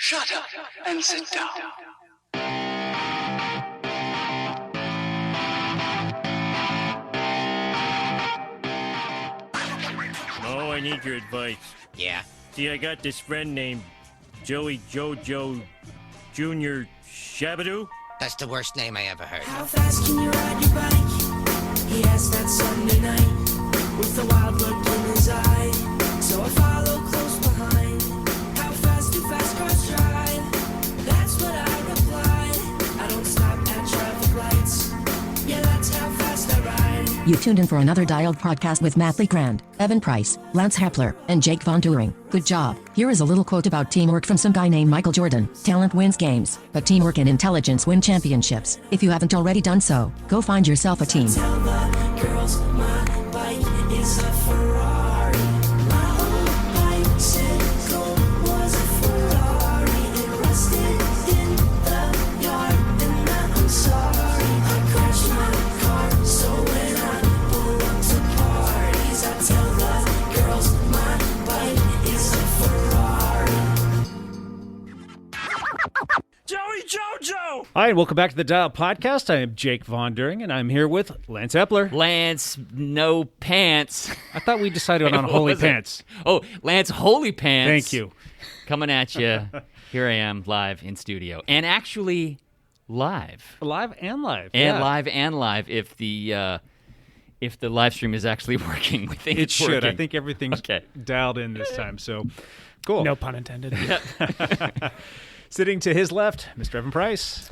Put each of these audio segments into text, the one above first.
Shut up and sit down. Oh, I need your advice. Yeah. See, I got this friend named Joey Jojo Jr. Shabadoo. That's the worst name I ever heard. How fast can you ride your bike? He asked that Sunday night with a wild look in his eye. So I follow close behind. How fast do fast cars drive? That's what I replied. I don't stop at traffic lights. Yeah, that's how fast I ride. You tuned in for another Dialed podcast with Matt Lee Grand, Evan Price, Lance Hepler, and Jake Von During. Good job. Here is a little quote about teamwork from some guy named Michael Jordan. Talent wins games, but teamwork and intelligence win championships. If you haven't already done so, go find yourself a team. Tell the girls my bike is a Ferrari. My old bicycle was a Ferrari. It rusted in the yard, and I'm sorry. I crashed my car, so when I pull up to parties, I tell the girls my bike is a Ferrari. Joey Jojo! Hi, and welcome back to the Dial Podcast. I am Jake Von During, and I'm here with Lance Epler. Lance, no pants. I thought we decided on What Holy was it? Pants. Oh, Lance, holy pants. Thank you. Coming at you. Here I am, live in studio. And actually, live. Live and live. And yeah. live and live if the live stream is actually working. We think It it's should. working. I think everything's Okay. dialed in this time, so cool. No pun intended. Sitting to his left, Mr. Evan Price.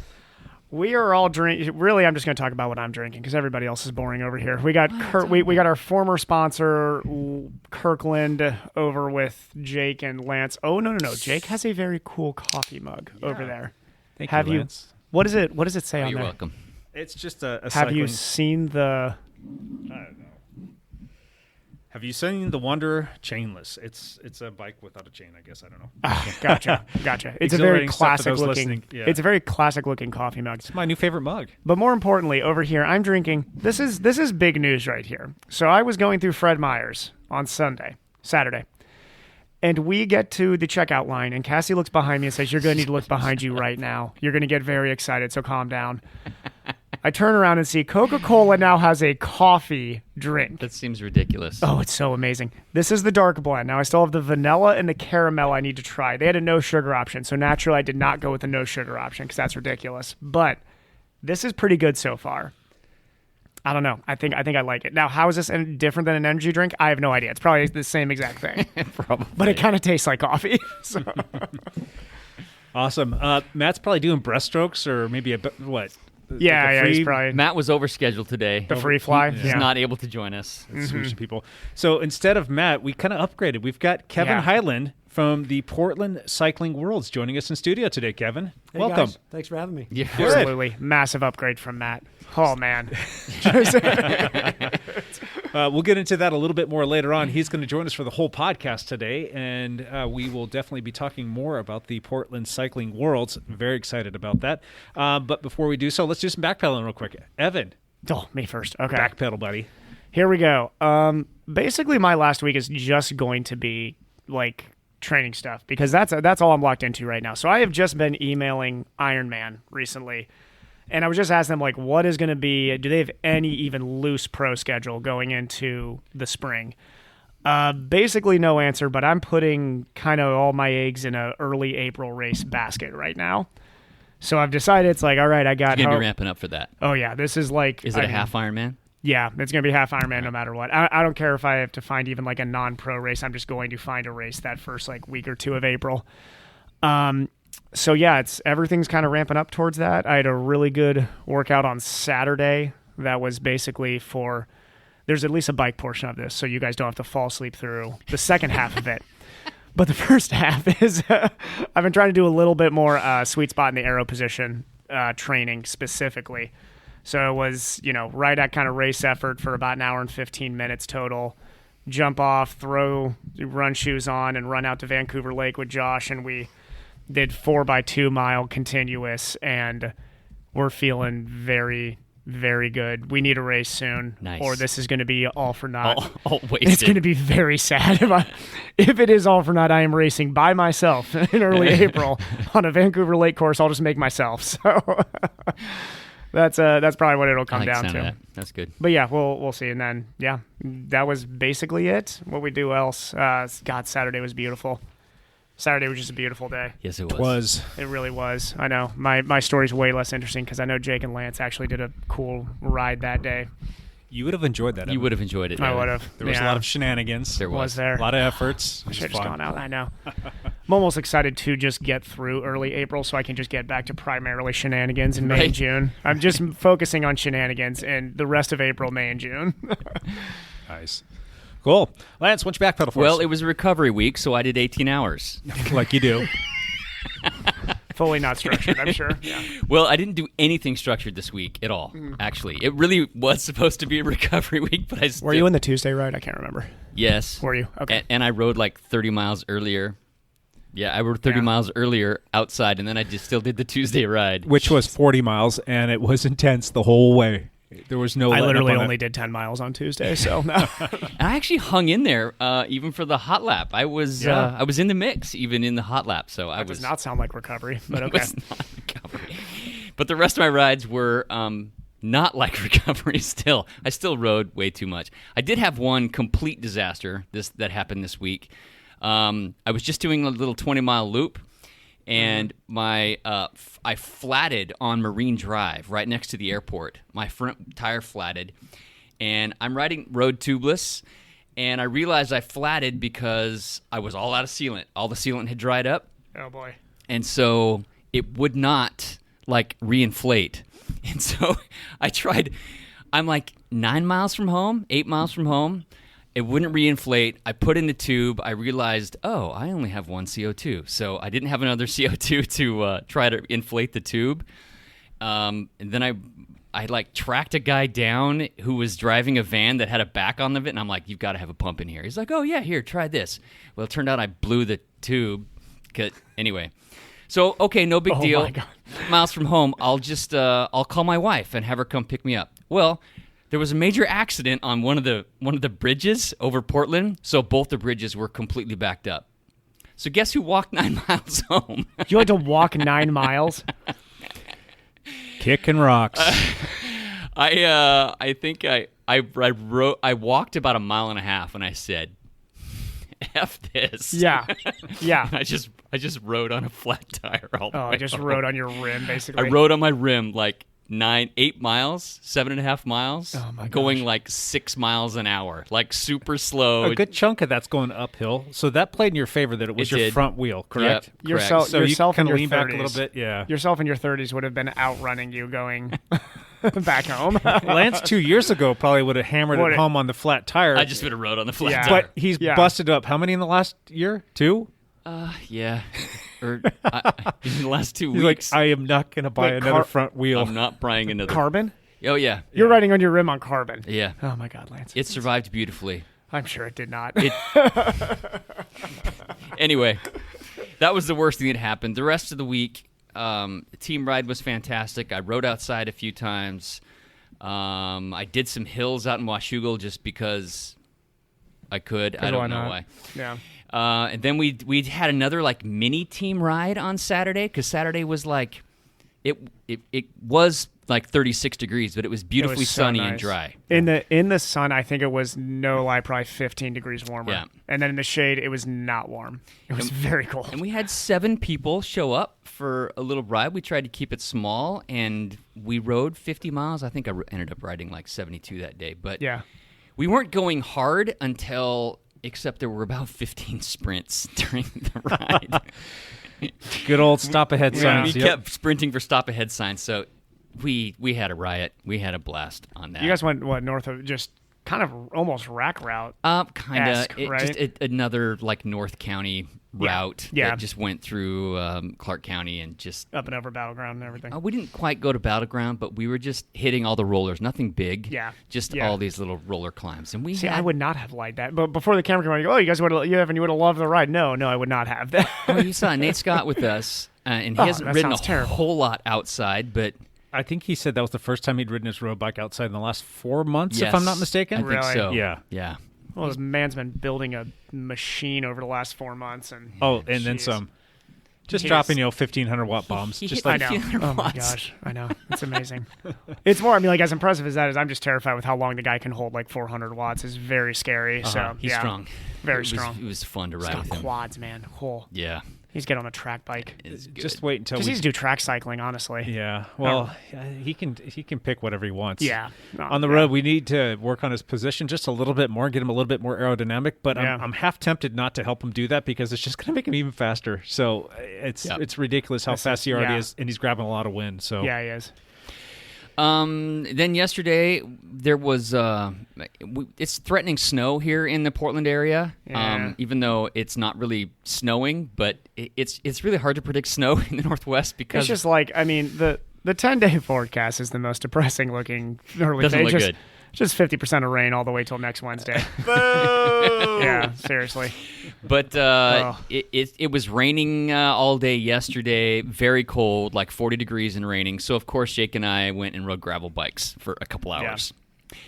We are all drinking. Really, I'm just going to talk about what I'm drinking because everybody else is boring over here. We got we got our former sponsor Kirkland over with Jake and Lance. Oh no! Jake has a very cool coffee mug over there. Thank Have you, you? Lance. What is it? What does it say Oh, on you're there? welcome. It's just a Have you cycling- seen the? I don't know. Have you seen the Wanderer chainless? It's a bike without a chain, I guess. I don't know. Gotcha. It's a very Exhilarating stuff for classic those looking. listening. Yeah. It's a very classic looking coffee mug. It's my new favorite mug. But more importantly, over here, I'm drinking. This is big news right here. So I was going through Fred Meyer's on Saturday, and we get to the checkout line, and Cassie looks behind me and says, "You're going to need to look behind you right now. You're going to get very excited, so calm down." I turn around and see Coca-Cola now has a coffee drink. That seems ridiculous. Oh, it's so amazing. This is the dark blend. Now, I still have the vanilla and the caramel I need to try. They had a no sugar option, so naturally I did not go with the no sugar option because that's ridiculous. But this is pretty good so far. I don't know. I think I like it. Now, how is this different than an energy drink? I have no idea. It's probably the same exact thing. Probably. But it kind of tastes like coffee. So. Awesome. Matt's probably doing breaststrokes or maybe what? Yeah, free, he's probably Matt was overscheduled today. the free fly. He's Yeah. not able to join us. Switching people. So instead of Matt, we kind of upgraded. We've got Kevin Yeah. Highland from the Portland Cycling Worlds joining us in studio today. Kevin, Hey welcome. guys. Thanks for having me. Yeah. Absolutely. Massive upgrade from Matt. Oh, man. We'll get into that a little bit more later on. He's going to join us for the whole podcast today, and we will definitely be talking more about the Portland Cycling Worlds. Very excited about that. But before we do so, let's do some backpedaling real quick. Evan, Oh, me first. Okay. backpedal, buddy. Here we go. Basically, my last week is just going to be like training stuff because that's all I'm locked into right now. So I have just been emailing Ironman recently, and I was just asking them like, what is going to be? Do they have any even loose pro schedule going into the spring? Basically, no answer. But I'm putting kind of all my eggs in a early April race basket right now. So I've decided it's like, all right, I got. You're going to be ramping up for that. Oh yeah, this is like. Is it a half Ironman? Yeah, it's going to be half Ironman no matter what. I don't care if I have to find even like a non-pro race. I'm just going to find a race that first like week or two of April. So yeah, everything's kind of ramping up towards that. I had a really good workout on Saturday that was basically there's at least a bike portion of this, so you guys don't have to fall asleep through the second half of it. But the first half is I've been trying to do a little bit more sweet spot in the aero position training specifically. So it was, right at kind of race effort for about an hour and 15 minutes total. Jump off, throw run shoes on, and run out to Vancouver Lake with Josh. And we did 4x2 mile continuous, and we're feeling very, very good. We need a race soon, Nice. or this is going to be all for naught. All wasted. It's going to be very sad if it is all for naught. I am racing by myself in early April on a Vancouver Lake course. I'll just make myself. So that's probably what it'll I come like the down sound to. of that. That's good. But yeah, we'll see. And then that was basically it. What we do else? God, Saturday was beautiful. Saturday was just a beautiful day. Yes, it was. Was It really was. I know. My story's way less interesting because I know Jake and Lance actually did a cool ride that day. you would have enjoyed that? You Evan. would have enjoyed it. I Evan. would have. There was a lot of shenanigans. There Was there? A lot of efforts. It I was should have just fun. gone out. I know. I'm almost excited to just get through early April so I can just get back to primarily shenanigans in May Right. and June. I'm just focusing on shenanigans and the rest of April, May, and June. Nice. Cool. Lance, what's your backpedal for Well, us? it was a recovery week, so I did 18 hours. Like you do. Fully not structured, I'm sure. Yeah. Well, I didn't do anything structured this week at all, actually. It really was supposed to be a recovery week, but I still... Were you in the Tuesday ride? I can't remember. Yes. Were you? Okay. And I rode like 30 miles earlier. Yeah, I rode 30 Yeah. miles earlier outside, and then I just still did the Tuesday ride. Which was 40 miles, and it was intense the whole way. There was no I letting up literally on only it. did 10 miles on Tuesday, so no. And I actually hung in there even for the hot lap. I was in the mix even in the hot lap, so I That was does not sound like recovery, but it okay. was not recovery. But the rest of my rides were not like recovery still. I still rode way too much. I did have one complete disaster that happened this week. I was just doing a little 20-mile loop, and I flatted on Marine Drive right next to the airport. My front tire flatted, and I'm riding road tubeless, and I realized I flatted because I was all out of sealant. All the sealant had dried up, Oh, boy. and so it would not like reinflate. And so I tried. I'm like 9 miles from home, 8 miles from home. It wouldn't reinflate. I put in the tube. I realized, oh, I only have one CO2. So I didn't have another CO2 to try to inflate the tube. And then I like tracked a guy down who was driving a van that had a back on the it, and I'm like, you've got to have a pump in here. He's like, oh yeah, here, try this. Well, it turned out I blew the tube. Anyway, so okay, no big deal. my God. Miles from home, I'll just I'll call my wife and have her come pick me up. Well, there was a major accident on one of the bridges over Portland, so both the bridges were completely backed up. So guess who walked 9 miles home? You had to walk 9 miles? Kicking rocks. I think I walked about a mile and a half, and I said, "F this." Yeah. Yeah. I just rode on a flat tire all the Oh, way I just home. rode on your rim, basically. I rode on my rim like 8 miles, 7.5 miles, Oh, my going gosh. like 6 miles an hour, like super slow. A good chunk of that's going uphill. So that played in your favor that it was It your did. front wheel, correct? Yep, correct. Yourself, So yourself you in can your lean 30s. back a little bit, yeah. Yourself in your 30s would have been outrunning you going back home. Lance 2 years ago probably would have hammered Would it it- home on the flat tire. I just would have rode on the flat Yeah. tire. but he's Yeah. busted up. How many in the last year? 2? Yeah. Or in the last 2 He's like, weeks, I am not going to buy Wait, another front wheel. I'm not buying another. Carbon? Oh yeah. You're riding on your rim on carbon. Yeah. Oh, my God, Lance. It survived beautifully. I'm sure it did not. Anyway, that was the worst thing that happened. The rest of the week, the team ride was fantastic. I rode outside a few times. I did some hills out in Washougal just because I could. I why don't know not? why. Yeah. And then we had another like mini team ride on Saturday because Saturday was like it was like 36 degrees, but it was beautifully so sunny and nice. dry. In the sun, I think it was no lie, probably 15 degrees warmer. Yeah. And then in the shade, it was not warm. It was very cold. And we had 7 people show up for a little ride. We tried to keep it small, and we rode 50 miles. I think I ended up riding like 72 that day. But Yeah. we weren't going hard except there were about 15 sprints during the ride. Good old stop ahead We signs. Yep. kept sprinting for stop ahead signs, so we had a riot. We had a blast on that. You guys went, north of just kind of almost rack route? Kind of. esque, right? Just another like North County route Yeah. that just went through Clark County and just. Up and over Battleground and everything. We didn't quite go to Battleground, but we were just hitting all the rollers. Nothing big. Yeah. Just Yeah. all these little roller climbs, and we. See, had, I would not have liked that. But before the camera came on, you go, oh, you guys would have, you would have loved the ride. No, I would not have that. Oh, you saw Nate Scott with us, and he Oh, hasn't that ridden a sounds terrible. whole lot outside, but I think he said that was the first time he'd ridden his road bike outside in the last 4 months, if Yes, I'm not mistaken. I think Really? so. Yeah. Yeah. Well, this man's been building a machine over the last 4 months, and Oh, and then Jeez. some. Just He dropping, is- 1,500 watt bombs. He Just hit I like know. 1,500 Oh my watts. gosh, I know. It's amazing. It's more. I mean, like as impressive as that is, I'm just terrified with how long the guy can hold. Like 400 watts is very scary. So He's yeah, strong. very It was- strong. It was fun to He's ride got with him. quads, man. Cool. Yeah. He's get on a track bike. It's good. just wait until Just we needs to do track cycling, honestly. Yeah, well, he can pick whatever he wants. Yeah. No, On the yeah. road, we need to work on his position just a little bit more, get him a little bit more aerodynamic. But Yeah. I'm half tempted not to help him do that because it's just going to make him even faster. So it's ridiculous how fast he already yeah. is, and he's grabbing a lot of wind. So Yeah, he is. Then yesterday there was it's threatening snow here in the Portland area. Yeah. Even though it's not really snowing, but it's really hard to predict snow in the Northwest because It's just like, I mean, the 10-day forecast is the most depressing looking early Doesn't day. look Just- good. Just 50% of rain all the way till next Wednesday. Yeah, seriously. But Oh. it was raining all day yesterday, very cold, like 40 degrees and raining. So of course Jake and I went and rode gravel bikes for a couple hours.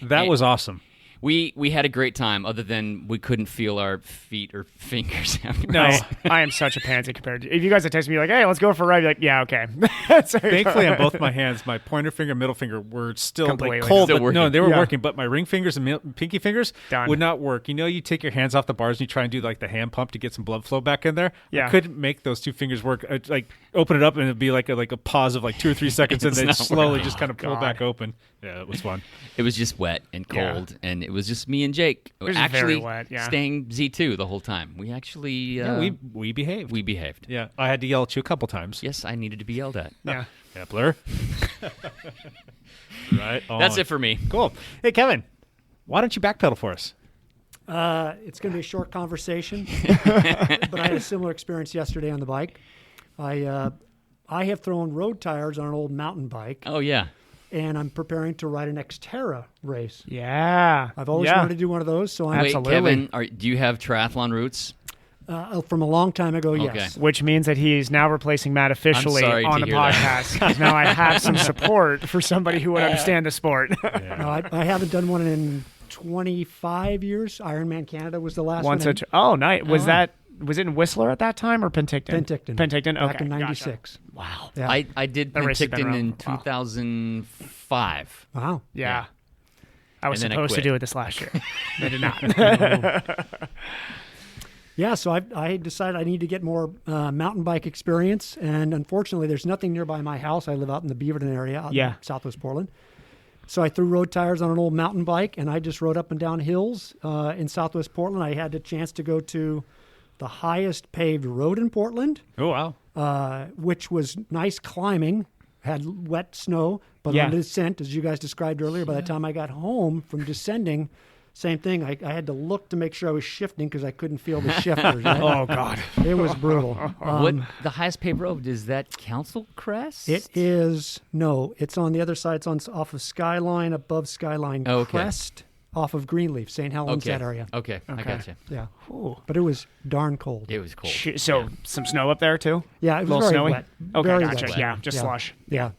that was awesome. We had a great time, other than we couldn't feel our feet or fingers. No. I am such a pansy compared to. If you guys had texted me like, "Hey, let's go for a ride," you're like, "Yeah, okay." Thankfully, on both my hands, my pointer finger, middle finger were still Completely. like cold. Still But no, working. they were Yeah. working. But my ring fingers and pinky fingers Done. would not work. You know, you take your hands off the bars and you try and do like the hand pump to get some blood flow back in there. Yeah. I couldn't make those two fingers work. I'd, like open it up and it'd be like a pause of like 2 or 3 seconds, and It's then not slowly working. just kind of pull God. back open. Yeah, it was fun. It was just wet and Yeah. cold, and it was just me and Jake. was Actually, very wet, yeah. staying Z2 the whole time. We actually Yeah, we behaved. we behaved. Yeah, I had to yell at you a couple times. Yes, I needed to be yelled at. Yeah. Epler. Right. That's on. it for me. Cool. Hey, Kevin, why don't you backpedal for us? It's going to be a short conversation, but I had a similar experience yesterday on the bike. I have thrown road tires on an old mountain bike, Oh yeah. and I'm preparing to ride an Xterra race. Yeah. I've always yeah. wanted to do one of those, so I'm Wait, Absolutely. Kevin, do you have triathlon roots? from a long time ago. Okay. Yes, Which means that he's now replacing Matt officially sorry on to the hear that. podcast. 'Cause now I have some support for somebody who would understand the sport. no, I haven't done one in 25 years. Ironman Canada was the last One one. such. Oh, nice. Was it in Whistler at that time or Penticton? Penticton. Penticton. Okay. Back in gotcha. '96. Wow. Yeah. I did That race has been Penticton around in for a while. 2005. Wow. Yeah. I was And then I supposed to quit. do it this last year. I did not. Yeah, so I decided I need to get more mountain bike experience, and unfortunately, there's nothing nearby my house. I live out in the Beaverton area, out Yeah. in Southwest Portland. So I threw road tires on an old mountain bike, and I just rode up and down hills in Southwest Portland. I had a chance to go to the highest paved road in Portland, Oh, wow. which was nice climbing, had wet snow, but Yeah. on the descent, as you guys described earlier, by the time I got home from descending, same thing. I had to look to make sure I was shifting because I couldn't feel the shifters. Right? Oh God. It was brutal. What the highest paved road is that? Council Crest? It is it's on the other side. It's on off of Skyline, above Skyline Oh, okay. Crest, off of Greenleaf, St. Helens, Okay. that area. Okay. I gotcha. Yeah, but it was darn cold. It was cold. So some snow up there too. Yeah, it was little very snowy? wet. Okay, Very gotcha. wet. Yeah, just slush. Yeah.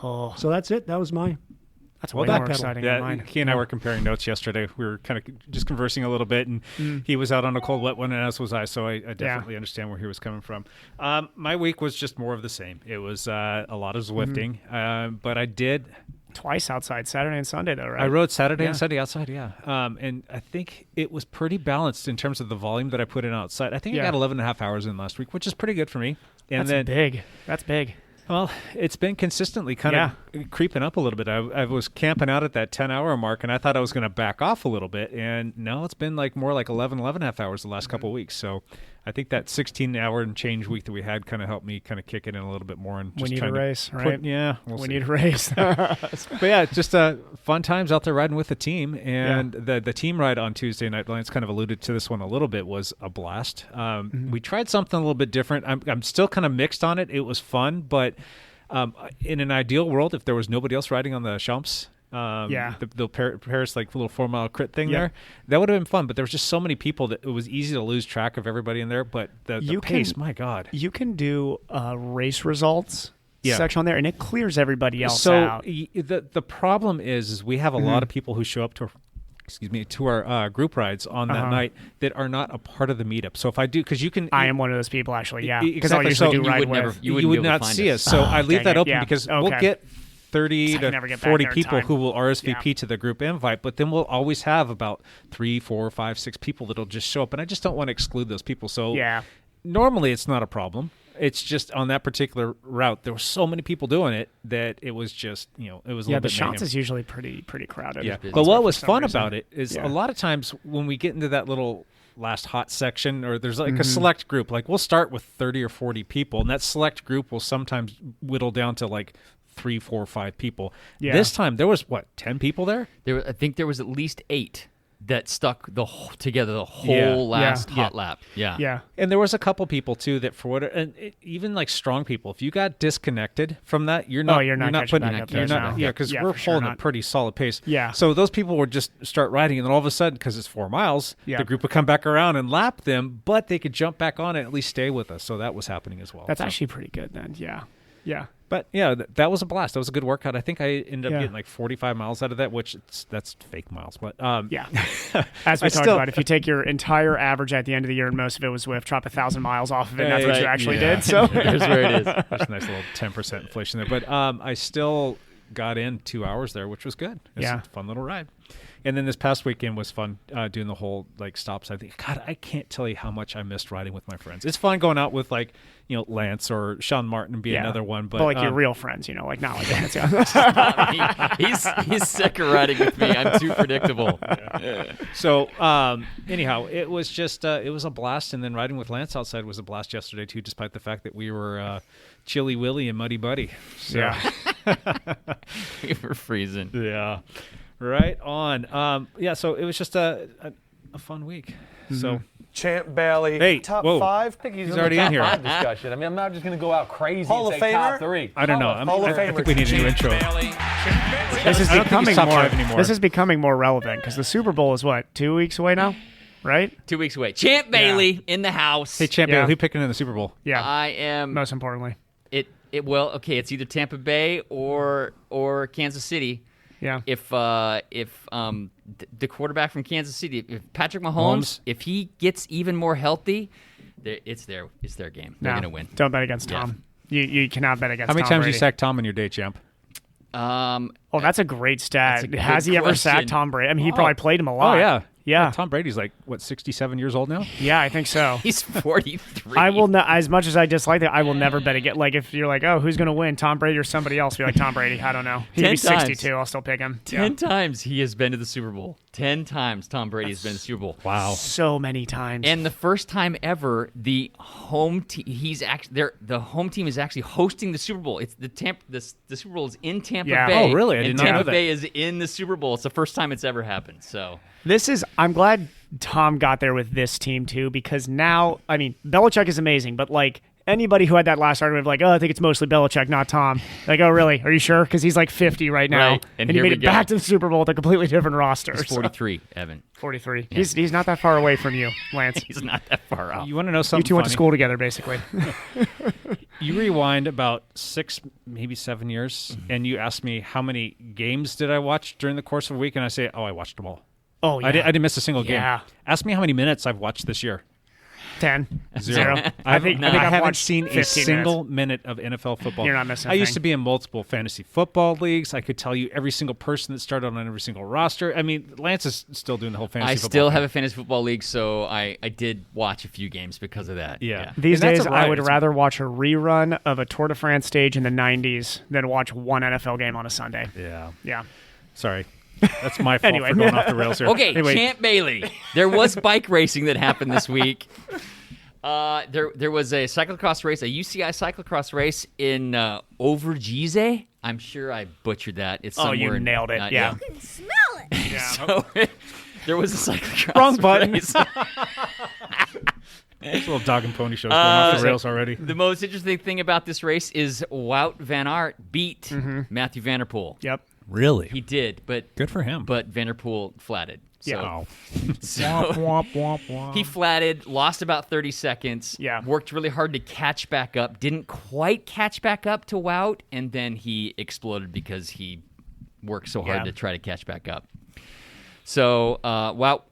Oh, So that's it. That was my. that's Well, way more backpedal. exciting than Yeah, mine. he and I were comparing notes yesterday. We were kind of just conversing a little bit, and he was out on a cold, wet one, and as was I. So I definitely understand where he was coming from. My week was just more of the same. It was a lot of Zwifting, but I did. Twice outside, Saturday and Sunday though, right? I rode Saturday Yeah. and Sunday outside, yeah. And I think it was pretty balanced in terms of the volume that I put in outside. I think I Yeah. got 11 and a half hours in last week, which is pretty good for me. And That's then big. That's big. Well, it's been consistently kind of creeping up a little bit. I was camping out at that 10-hour mark, and I thought I was going to back off a little bit. And no, it's been like more like 11 and a half hours the last couple of weeks. So I think that 16-hour and change week that we had kind of helped me kind of kick it in a little bit more. And We just need a trying to race, put- right? Yeah, we'll We see. need a race. But yeah, just fun times out there riding with the team. And the team ride on Tuesday night, Lance kind of alluded to this one a little bit, was a blast. We tried something a little bit different. I'm still kind of mixed on it. It was fun, but in an ideal world, if there was nobody else riding on the Champs, the Paris like little 4 mile crit thing there, that would have been fun. But there was just so many people that it was easy to lose track of everybody in there. But the You pace, can- my God. You can do race results section on there, and it clears everybody else So out. the problem is we have a lot of people who show up to our group rides on that night that are not a part of the meetup. So if I do, because you can, I am one of those people actually. Yeah, because I exactly. usually So do you ride would with. never- you wouldn't would be able to not find see us. us. So I leave dang that it. open Yeah. because Okay. we'll get 30 I can never to get back 40 there in people time. who will RSVP Yeah. to the group invite, but then we'll always have about 3, 4, 5, 6 people that'll just show up, and I just don't want to exclude those people. So Yeah. normally it's not a problem. It's just on that particular route, there were so many people doing it that it was just, it was a Yeah, little the bit shots mayhem. is usually pretty crowded. Yeah, busy. but what was For some fun reason. about it is Yeah. a lot of times when we get into that little last hot section, or there's like Mm-hmm. a select group, like we'll start with 30 or 40 people, and that select group will sometimes whittle down to like 3, 4, 5 people. Yeah. This time there was 10 people there? I think there was at least 8 that stuck together the whole Yeah. last Yeah. hot lap. Yeah. Yeah. And there was a couple people too that even like strong people, if you got disconnected from that, you're not. you're not catching putting. back up You're there, not. no. Yeah, because Yeah, we're for sure holding a not. pretty solid pace. Yeah. So those people would just start riding, and then all of a sudden, because it's 4 miles, Yeah. the group would come back around and lap them, but they could jump back on and at least stay with us. So that was happening as well. That's So- actually pretty good then. Yeah. Yeah. But yeah, that was a blast. That was a good workout. I think I ended up Yeah. getting like 45 miles out of that, which that's fake miles. But Yeah. As we I talked still- about, if you take your entire average at the end of the year and most of it was Zwift, drop 1,000 miles off of it, and that's what you Right, actually yeah. did. So Here's where it is. There's a nice little 10% inflation there. But I still got in 2 hours there, which was good. It was Yeah. a fun little ride. And then this past weekend was fun doing the whole like stops. I think, God, I can't tell you how much I missed riding with my friends. It's fun going out with like, Lance or Sean Martin would be yeah. another one. But, like your real friends, like not like that. Yeah. He's sick of riding with me. I'm too predictable. So anyhow, it was just it was a blast, and then riding with Lance outside was a blast yesterday too, despite the fact that we were Chilly Willy and Muddy Buddy. So, Yeah. We were freezing. yeah, right on. So it was just a fun week. So Champ Bailey. Hey, top whoa. 5. He's already in here. Top 5 discussion. I mean, I'm not just going to go out crazy Hall and of say top Famer? 3. I don't know. Hall of I Famer. think we need a new intro. This is I don't think becoming he's top more. 5 anymore. This is becoming more relevant because the Super Bowl is what 2 weeks away now, right? 2 weeks away. Champ Bailey in the house. Hey, Champ, Yeah. who picking in the Super Bowl? Yeah. I am. Most importantly, It's either Tampa Bay or Kansas City. yeah. If the quarterback from Kansas City, if Patrick Mahomes, if he gets even more healthy, it's their game. They're No, gonna win. Don't bet against Yeah. Tom. You cannot bet against. How many Tom times Brady. you sacked Tom in your day, Champ? Oh, that's a great stat. That's a good Has he ever question. sacked Tom Brady? I mean, he probably played him a lot. Oh yeah, Yeah. Tom Brady's like 67 years old now. Yeah, I think so. He's 43. I will not, as much as I dislike that, I will never bet again. Like, if you're like, oh, who's going to win, Tom Brady or somebody else? Be like, Tom Brady. I don't know. He'd 10 be times. 62. I'll still pick him. 10 times he has been to the Super Bowl. 10 times Tom Brady has been to the Super Bowl. Wow. So many times. And the first time ever, the home team the home team is actually hosting the Super Bowl. It's the Super Bowl is in Tampa Yeah. Bay. Oh, really? I and did not know Tampa that. Bay is in the Super Bowl. It's the first time it's ever happened. So I'm glad Tom got there with this team too, because now, I mean, Belichick is amazing, but like anybody who had that last argument of like, oh, I think it's mostly Belichick, not Tom. Like, oh, really? Are you sure? Because he's like 50 right now, Right. And he here made we it go. back to the Super Bowl with a completely different roster. he's 43, Evan. 43. He's not that far away from you, Lance. He's not that far out. You want to know You something? two went to funny? school together, basically. You rewind about 6, maybe 7 years, and you ask me how many games did I watch during the course of a week, and I say, oh, I watched them all. Oh, yeah. I didn't miss a single game. Yeah. Ask me how many minutes I've watched this year. 10. 0. I think I I've haven't watched seen a 15 single minute of NFL football. You're not missing a I used thing. to be in multiple fantasy football leagues. I could tell you every single person that started on every single roster. I mean, Lance is still doing the whole fantasy I football still thing. have a fantasy football league, so I did watch a few games because of that. Yeah. These And that's days, a I riot. would It's- rather watch a rerun of a Tour de France stage in the 90s than watch one NFL game on a Sunday. Yeah. Yeah. Sorry. That's my fault Anyway. for going off the rails here. Okay, Anyway, Champ Bailey. There was bike racing that happened this week. There was a cyclocross race, a UCI cyclocross race in Overgeze. I'm sure I butchered that. It's Oh, somewhere you in- nailed it. Yeah. So there was a cyclocross Wrong button. race. This little dog and pony show's going off the rails already. The most interesting thing about this race is Wout van Aert beat Matthew Van Der Poel. Yep. Really? He did, but Good for him. But Van Der Poel flatted. So, Womp, womp, womp, womp. he flatted, lost about 30 seconds. Yeah. Worked really hard to catch back up. Didn't quite catch back up to Wout, and then he exploded because he worked so hard to try to catch back up. So Wout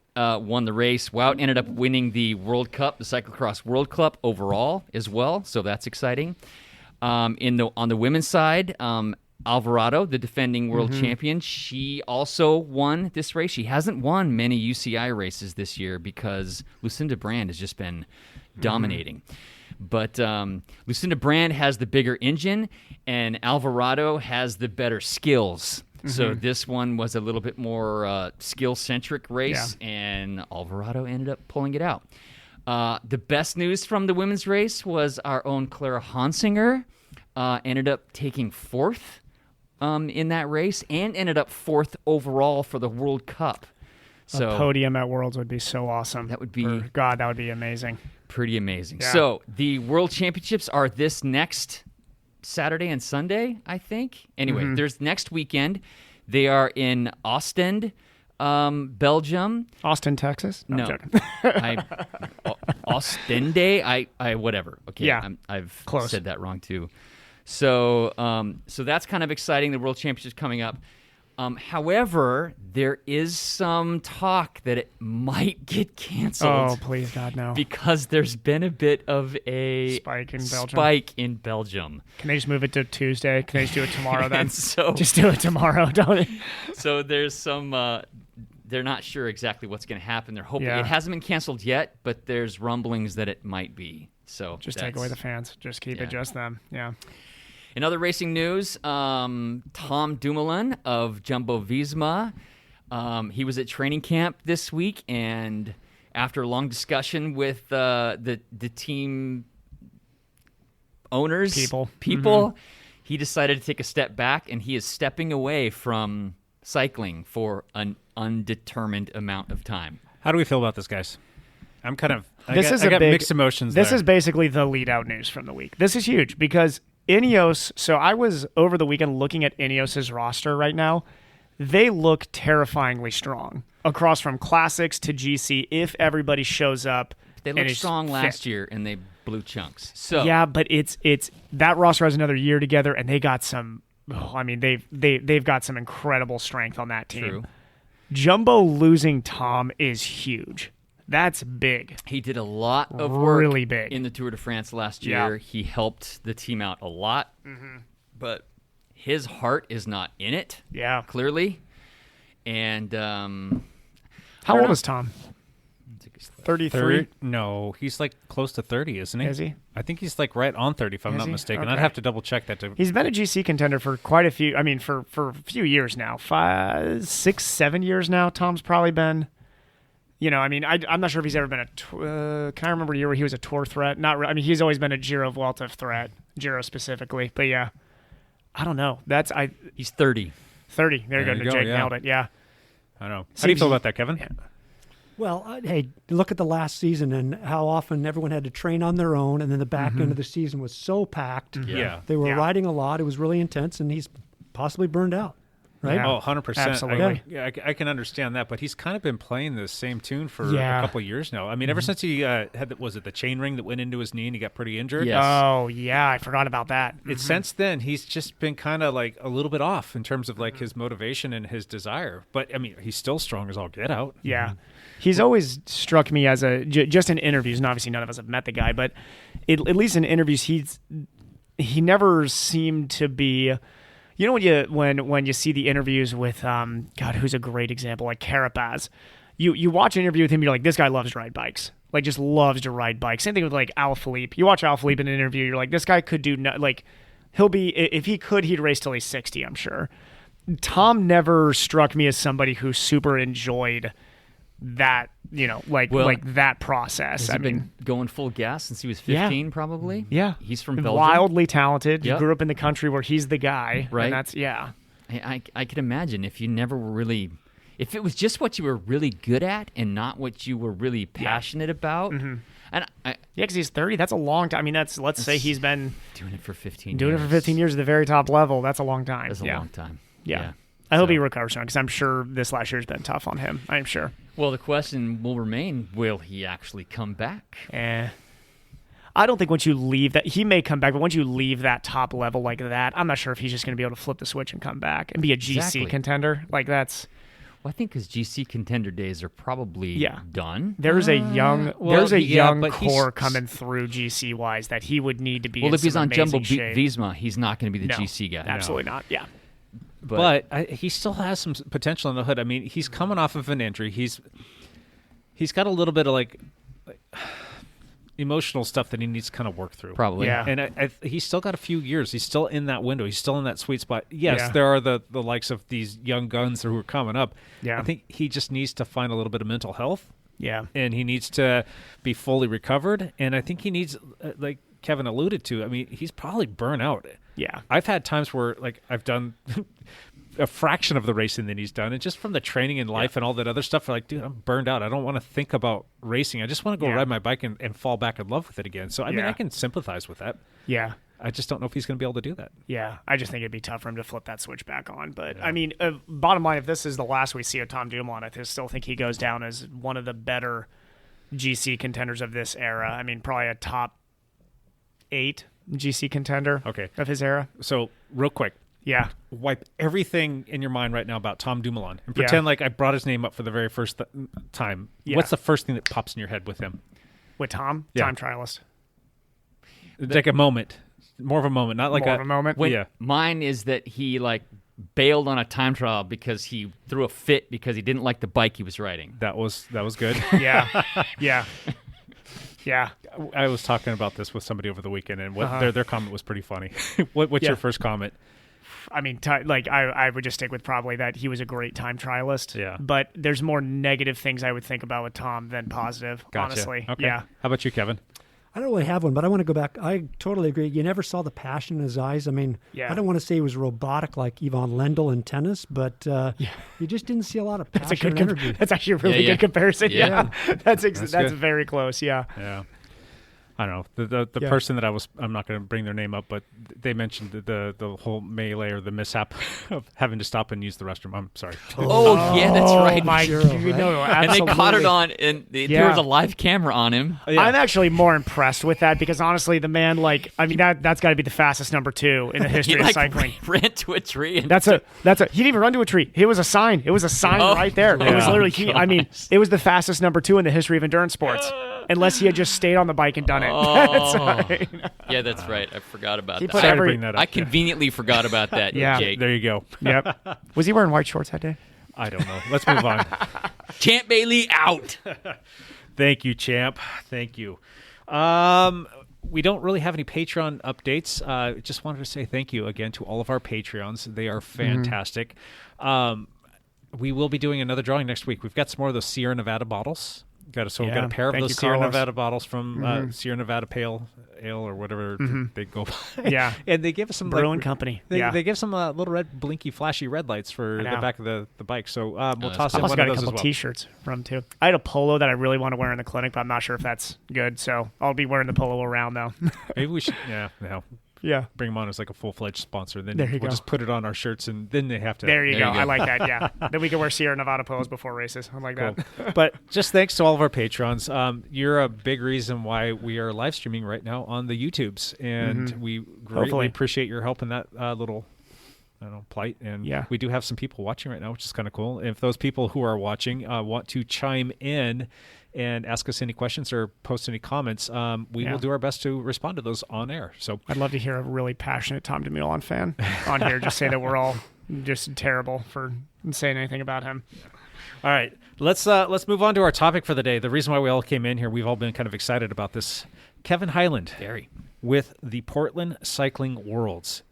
won the race. Wout ended up winning the World Cup, the Cyclocross World Cup overall as well. So that's exciting. On the women's side, Alvarado, the defending world champion, she also won this race. She hasn't won many UCI races this year because Lucinda Brand has just been dominating. But Lucinda Brand has the bigger engine, and Alvarado has the better skills. So this one was a little bit more skill-centric race, and Alvarado ended up pulling it out. The best news from the women's race was our own Clara Honsinger ended up taking fourth in that race and ended up fourth overall for the World Cup. So a podium at Worlds would be so awesome. That would be God. That would be amazing. pretty amazing. Yeah. So the World Championships are this next Saturday and Sunday, I think. Anyway, there's next weekend. They are in Ostend, Belgium. Austin, Texas? No, I'm joking. Ostende. I whatever. Okay, Yeah. I've Close. said that wrong too. So that's kind of exciting. The World Championships coming up. However, there is some talk that it might get canceled. Oh, please, God, no. Because there's been a bit of a Spike in Belgium. Can they just move it to Tuesday? Can they just do it tomorrow then? And so, just do it tomorrow, don't it? So there's some. They're not sure exactly what's going to happen. They're hoping Yeah. it hasn't been canceled yet, but there's rumblings that it might be. So Just take away the fans. Just keep it just them. Yeah. In other racing news, Tom Dumoulin of Jumbo Visma, he was at training camp this week, and after a long discussion with the team owners, people, he decided to take a step back, and he is stepping away from cycling for an undetermined amount of time. How do we feel about this, guys? I got big, mixed emotions. This there. is basically the lead-out news from the week. This is huge because Ineos. So I was over the weekend looking at Ineos's roster right now. They look terrifyingly strong across from classics to GC. If everybody shows up, They and looked is strong last fit. year, and they blew chunks. So Yeah, but it's that roster has another year together, and they got some. I mean, they've got some incredible strength on that team. True. Jumbo losing Tom is huge. That's big. He did a lot of work Really big. in the Tour de France last Yeah. year. He helped the team out a lot, but his heart is not in it, Yeah. clearly. And How old is Tom? 33. No, he's like close to 30, isn't he? Is he? I think he's like right on 30, if I'm Is not he? mistaken. Okay. I'd have to double check that. He's been a GC contender for quite a few. I mean, for a few years now, 5, 6, 7 years now. Tom's probably been. You know, I mean, I'm not sure if he's ever been can I remember a year where he was a Tour threat? Not. I mean, he's always been a Giro Vuelta threat, Giro specifically. But yeah, I don't know. he's 30. 30. There you There go. you go, Jake yeah. nailed it. Yeah. I don't know. How do you feel about that, Kevin? Well, hey, look at the last season and how often everyone had to train on their own, and then the back end of the season was so packed. Yeah. They were Yeah. riding a lot. It was really intense, and he's possibly burned out, right? Yeah. Oh, 100%. Absolutely. I can understand that, but he's kind of been playing the same tune for Yeah. a couple of years now. I mean, ever since he was it the chain ring that went into his knee and he got pretty injured? Yes. Oh yeah, I forgot about that. Since then, he's just been kind of like a little bit off in terms of like his motivation and his desire. But I mean, he's still strong as all get out. Yeah. He's always struck me as just in interviews, and obviously none of us have met the guy, but at least in interviews, he never seemed to be. You know when you see the interviews with God, who's a great example, like Carapaz. You watch an interview with him, you're like, this guy loves to ride bikes. Like, just loves to ride bikes. Same thing with like Alaphilippe. You watch Alaphilippe in an interview, you're like, this guy could do he'll be, if he could, he'd race till he's 60, I'm sure. Tom never struck me as somebody who super enjoyed that, like that process. Has he been going full gas since he was 15, probably? Yeah. He's from Belgium. Wildly talented. Yep. He grew up in the country where he's the guy. Right. And that's, yeah. I can imagine if you never were really... If it was just what you were really good at and not what you were really passionate about... And Yeah, because he's 30. That's a long time. I mean, let's say he's been doing it for 15 doing years. it for 15 years at the very top level. That's a long time. That's a long time. Yeah. I hope he recovers soon because I'm sure this last year's been tough on him. I'm sure. Well, the question will remain, will he actually come back? I don't think once you leave that, he may come back, but once you leave that top level like that, I'm not sure if he's just going to be able to flip the switch and come back and be a GC contender. Like that's... Well, I think his GC contender days are probably done. There's a young core coming through GC wise that he would need to be. Well, in if he's some on Jumbo amazing shape. Visma, he's not going to be the GC guy. Absolutely not. Yeah. But he still has some potential in the hood. I mean, he's coming off of an injury. He's got a little bit of like emotional stuff that he needs to kind of work through. Probably. Yeah. And he's still got a few years. He's still in that window. He's still in that sweet spot. Yes, there are the likes of these young guns who are coming up. Yeah. I think he just needs to find a little bit of mental health. Yeah. And he needs to be fully recovered. And I think he needs, like Kevin alluded to, I mean, he's probably burnt out. Yeah. I've had times where, like, I've done a fraction of the racing that he's done, and just from the training and life and all that other stuff, like, dude, I'm burned out. I don't want to think about racing. I just want to go ride my bike and fall back in love with it again. So, I mean, I can sympathize with that. Yeah. I just don't know if he's going to be able to do that. Yeah, I just think it'd be tough for him to flip that switch back on. But, I mean, bottom line, if this is the last we see of Tom Dumoulin, I still think he goes down as one of the better GC contenders of this era. I mean, probably a top 8 GC contender of his era. So, real quick. Yeah. Wipe everything in your mind right now about Tom Dumoulin and pretend like I brought his name up for the very first time. Yeah. What's the first thing that pops in your head with him? With Tom? Yeah. Time trialist. Like a moment. More of a moment, not like More of a moment? Mine is that he, like, bailed on a time trial because he threw a fit because he didn't like the bike he was riding. That was good. Yeah. Yeah. Yeah. I was talking about this with somebody over the weekend, and their comment was pretty funny. What's your first comment? I mean, I would just stick with probably that he was a great time trialist. Yeah. But there's more negative things I would think about with Tom than positive, honestly. Okay. Yeah. How about you, Kevin? I don't really have one, but I want to go back. I totally agree. You never saw the passion in his eyes. I mean, I don't want to say he was robotic like Yvonne Lendl in tennis, but you just didn't see a lot of passion and energy. That's actually a really good comparison. Yeah. That's good. very close. Yeah. Yeah. I don't know. The person that I'm not going to bring their name up, but they mentioned the whole melee or the mishap of having to stop and use the restroom. I'm sorry. Oh yeah, that's right. And they caught it on, and there was a live camera on him. Yeah. I'm actually more impressed with that because honestly, the man, like, I mean, that's got to be the fastest number 2 in the history of cycling. Ran to a tree. And He didn't even run to a tree. It was a sign. It was a sign right there. It was literally. I mean, it was the fastest number 2 in the history of endurance sports. Unless he had just stayed on the bike and done it. Yeah, that's right. I forgot about that. Sorry to bring that up. I conveniently forgot about that, Jake. There you go. Yep. Was he wearing white shorts that day? I don't know. Let's move on. Champ Bailey out. Thank you, Champ. Thank you. We don't really have any Patreon updates. Just wanted to say thank you again to all of our Patreons. They are fantastic. We will be doing another drawing next week. We've got some more of those Sierra Nevada bottles. We've got a pair of those Sierra Nevada bottles from Sierra Nevada Pale Ale or whatever they go by. Yeah. And they give us some Brewing company. They give some little red blinky flashy red lights for the back of the bike. So we'll toss in I also one got of a those couple as well. T-shirts from too. I had a polo that I really want to wear in the clinic, but I'm not sure if that's good. So I'll be wearing the polo around though. Maybe we should. Yeah. Bring them on as like a full-fledged sponsor. Then There you we'll go. just put it on our shirts, and then they have to. There you go. I like that. Yeah. Then we can wear Sierra Nevada polos before races. I like that. But just thanks to all of our patrons. You're a big reason why we are live streaming right now on the YouTubes, and we greatly appreciate your help in that little, plight. And we do have some people watching right now, which is kind of cool. If those people who are watching want to chime in and ask us any questions or post any comments, we will do our best to respond to those on air. So I'd love to hear a really passionate Tom Dumoulin fan on here just say that we're all just terrible for saying anything about him. All right, let's move on to our topic for the day. The reason why we all came in here, we've all been kind of excited about this. Kevin Highland, with the Portland Cycling Worlds.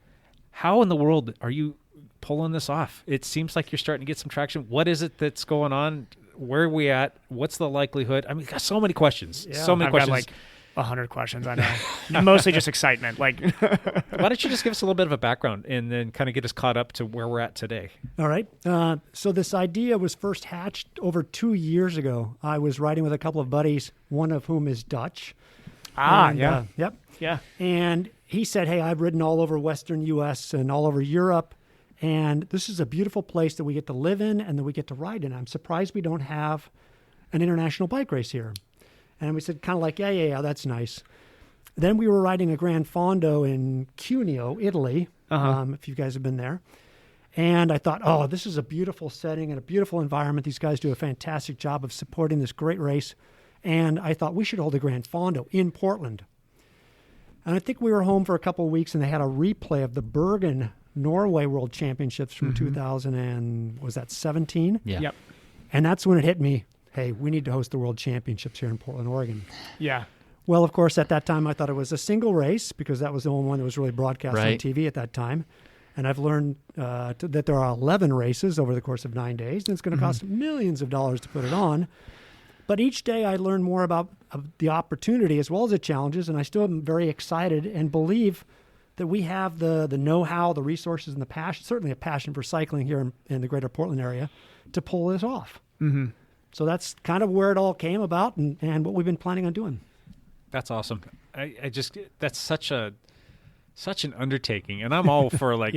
How in the world are you pulling this off? It seems like you're starting to get some traction. What is it that's going on? Where are we at? What's the likelihood? I mean, got so many questions. Yeah, so many questions. Got like 100 questions, I know. Mostly just excitement. Like, why don't you just give us a little bit of a background and then kind of get us caught up to where we're at today? All right. So this idea was first hatched over 2 years ago. I was riding with a couple of buddies, one of whom is Dutch. Yeah. And he said, hey, I've ridden all over Western U.S. and all over Europe. And this is a beautiful place that we get to live in and that we get to ride in. I'm surprised we don't have an international bike race here. And we said kind of like, yeah, that's nice. Then we were riding a Gran Fondo in Cuneo, Italy, if you guys have been there. And I thought, oh, this is a beautiful setting and a beautiful environment. These guys do a fantastic job of supporting this great race. And I thought we should hold a Gran Fondo in Portland. And I think we were home for a couple of weeks, and they had a replay of the Bergen, Norway World Championships from 2017? Yeah. Yep. And that's when it hit me, hey, we need to host the World Championships here in Portland, Oregon. Yeah. Well, of course, at that time, I thought it was a single race because that was the only one that was really broadcast on Right. TV at that time. And I've learned that there are 11 races over the course of 9 days, and it's going to cost millions of dollars to put it on. But each day I learn more about the opportunity as well as the challenges, and I still am very excited and believe that we have the know-how, the resources, and the passion, certainly a passion for cycling here in the greater Portland area, to pull this off. Mm-hmm. So that's kind of where it all came about and what we've been planning on doing. That's awesome. I just that's such an undertaking, and I'm all for like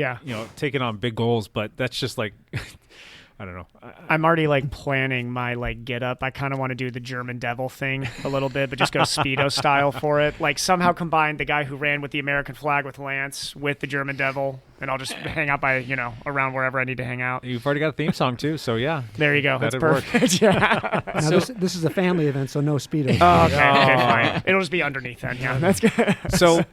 taking on big goals, but that's just like I don't know. I'm already like planning my like get up. I kind of want to do the German Devil thing a little bit, but just go Speedo style for it. Like somehow combine the guy who ran with the American flag with Lance with the German Devil, and I'll just hang out by around wherever I need to hang out. You've already got a theme song too, so yeah. There you go. That's That'd work. perfect. Yeah. Now, this is a family event, so no Speedo. Oh, okay, fine. It'll just be underneath then. Yeah, that's good. So,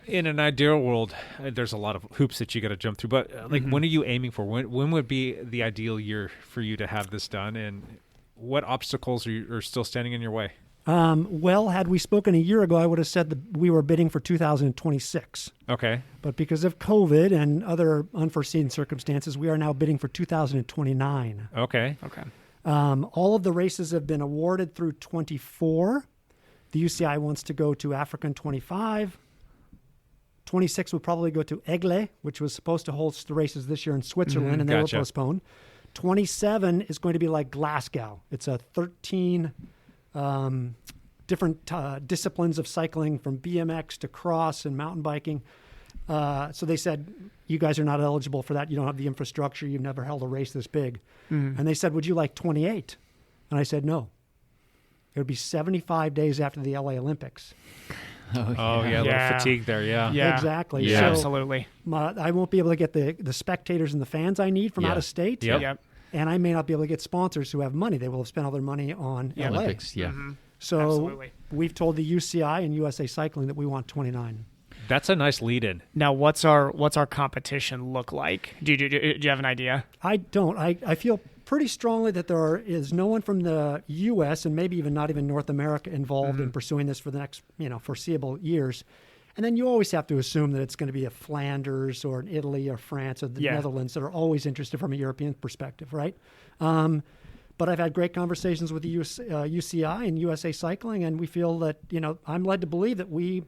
in an ideal world, there's a lot of hoops that you got to jump through. But when are you aiming for? When would be the ideal year for you to have this done? And what obstacles are still standing in your way? Well, had we spoken a year ago, I would have said that we were bidding for 2026. Okay. But because of COVID and other unforeseen circumstances, we are now bidding for 2029. Okay. All of the races have been awarded through 24. The UCI wants to go to Africa in 25. 26 would probably go to Aigle, which was supposed to host the races this year in Switzerland, and they were postponed. 27 is going to be like Glasgow. It's a 13 different disciplines of cycling, from BMX to cross and mountain biking. So they said, you guys are not eligible for that. You don't have the infrastructure. You've never held a race this big. And they said, would you like 28? And I said, no. It would be 75 days after the LA Olympics. Oh, yeah, a little fatigue there, yeah. Exactly. Yeah, so absolutely. I won't be able to get the spectators and the fans I need from out of state. Yep. And I may not be able to get sponsors who have money. They will have spent all their money on LA. Olympics, yeah. So Absolutely. we've told the UCI and USA Cycling that we want 29. That's a nice lead-in. Now, what's our competition look like? Do you have an idea? I don't. I feel pretty strongly that there is no one from the U.S. and maybe even not even North America involved in pursuing this for the next foreseeable years. And then you always have to assume that it's going to be a Flanders or an Italy or France or the Netherlands that are always interested from a European perspective, right? But I've had great conversations with the UCI and USA Cycling, and we feel that I'm led to believe that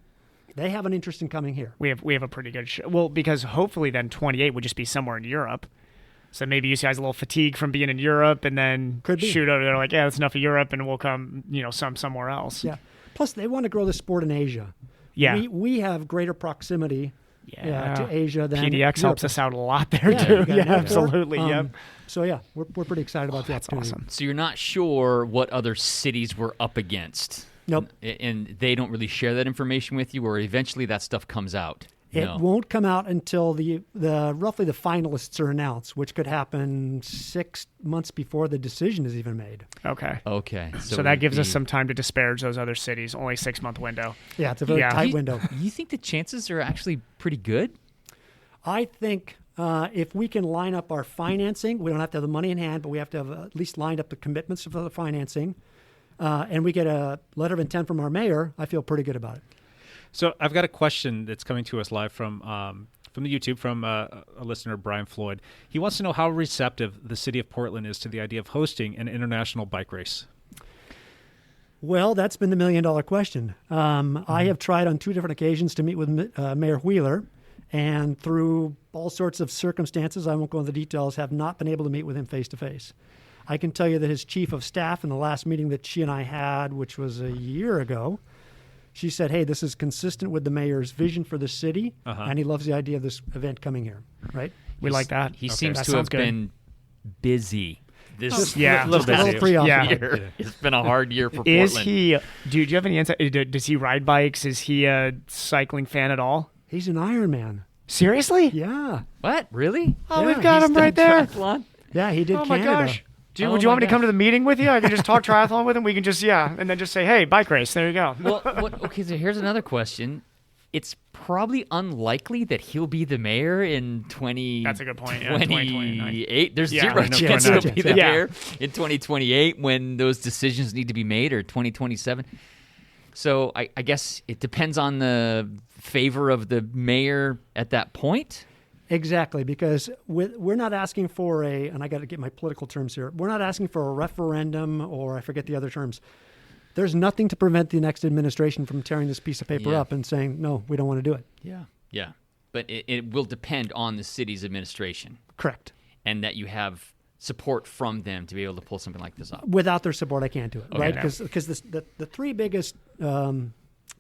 they have an interest in coming here. We have a pretty good show. Well, because hopefully then 28 would just be somewhere in Europe. So maybe UCI's a little fatigued from being in Europe, and then shoot over there like, yeah, that's enough of Europe, and we'll come, somewhere else. Yeah. Plus, they want to grow the sport in Asia. Yeah. We have greater proximity to Asia than PDX Europe. helps us out a lot there too. Yeah, absolutely. So yeah, we're pretty excited about the That's opportunity. awesome. So you're not sure what other cities we're up against? Nope. And they don't really share that information with you, or eventually that stuff comes out? It won't come out until the roughly the finalists are announced, which could happen 6 months before the decision is even made. Okay. So that gives us some time to disparage those other cities. Only 6 month window. Yeah, it's a very tight window. You think the chances are actually pretty good? I think if we can line up our financing, we don't have to have the money in hand, but we have to have at least lined up the commitments for the financing, and we get a letter of intent from our mayor, I feel pretty good about it. So I've got a question that's coming to us live from the YouTube from a listener, Brian Floyd. He wants to know how receptive the city of Portland is to the idea of hosting an international bike race. Well, that's been the $1 million question. I have tried on 2 different occasions to meet with Mayor Wheeler, and through all sorts of circumstances, I won't go into the details, have not been able to meet with him face-to-face. I can tell you that his chief of staff in the last meeting that she and I had, which was a year ago, she said, hey, this is consistent with the mayor's vision for the city, and he loves the idea of this event coming here, right? We like that. He seems That to have sounds good. been busy. This Yeah. a little Just a little busy. preoccupied. year. It's been a hard year for Is Portland. he? Do you have any insight? Does he ride bikes? Is he a cycling fan at all? He's an Iron Man. Seriously? Yeah. What? Really? Oh, Yeah, we've got He's him right done there. triathlon? Yeah, he did Oh my Canada. gosh. Oh Would you my want me to come gosh. to the meeting with you? I can just talk triathlon with him. We can just, and then just say, hey, bike race. There you go. Well, okay, so here's another question. It's probably unlikely that he'll be the mayor in 2028. That's a good point, yeah, 2029. There's Yeah, zero no chance chance. he'll be the Yeah. mayor in 2028 when those decisions need to be made, or 2027. So I guess it depends on the favor of the mayor at that point. Exactly, because we're not asking for and I got to get my political terms here. We're not asking for a referendum, or I forget the other terms. There's nothing to prevent the next administration from tearing this piece of paper Yeah. up and saying, no, we don't want to do it. Yeah. But it will depend on the city's administration, Correct. and that you have support from them to be able to pull something like this off. Without their support, I can't do it, right? no. Because the three biggest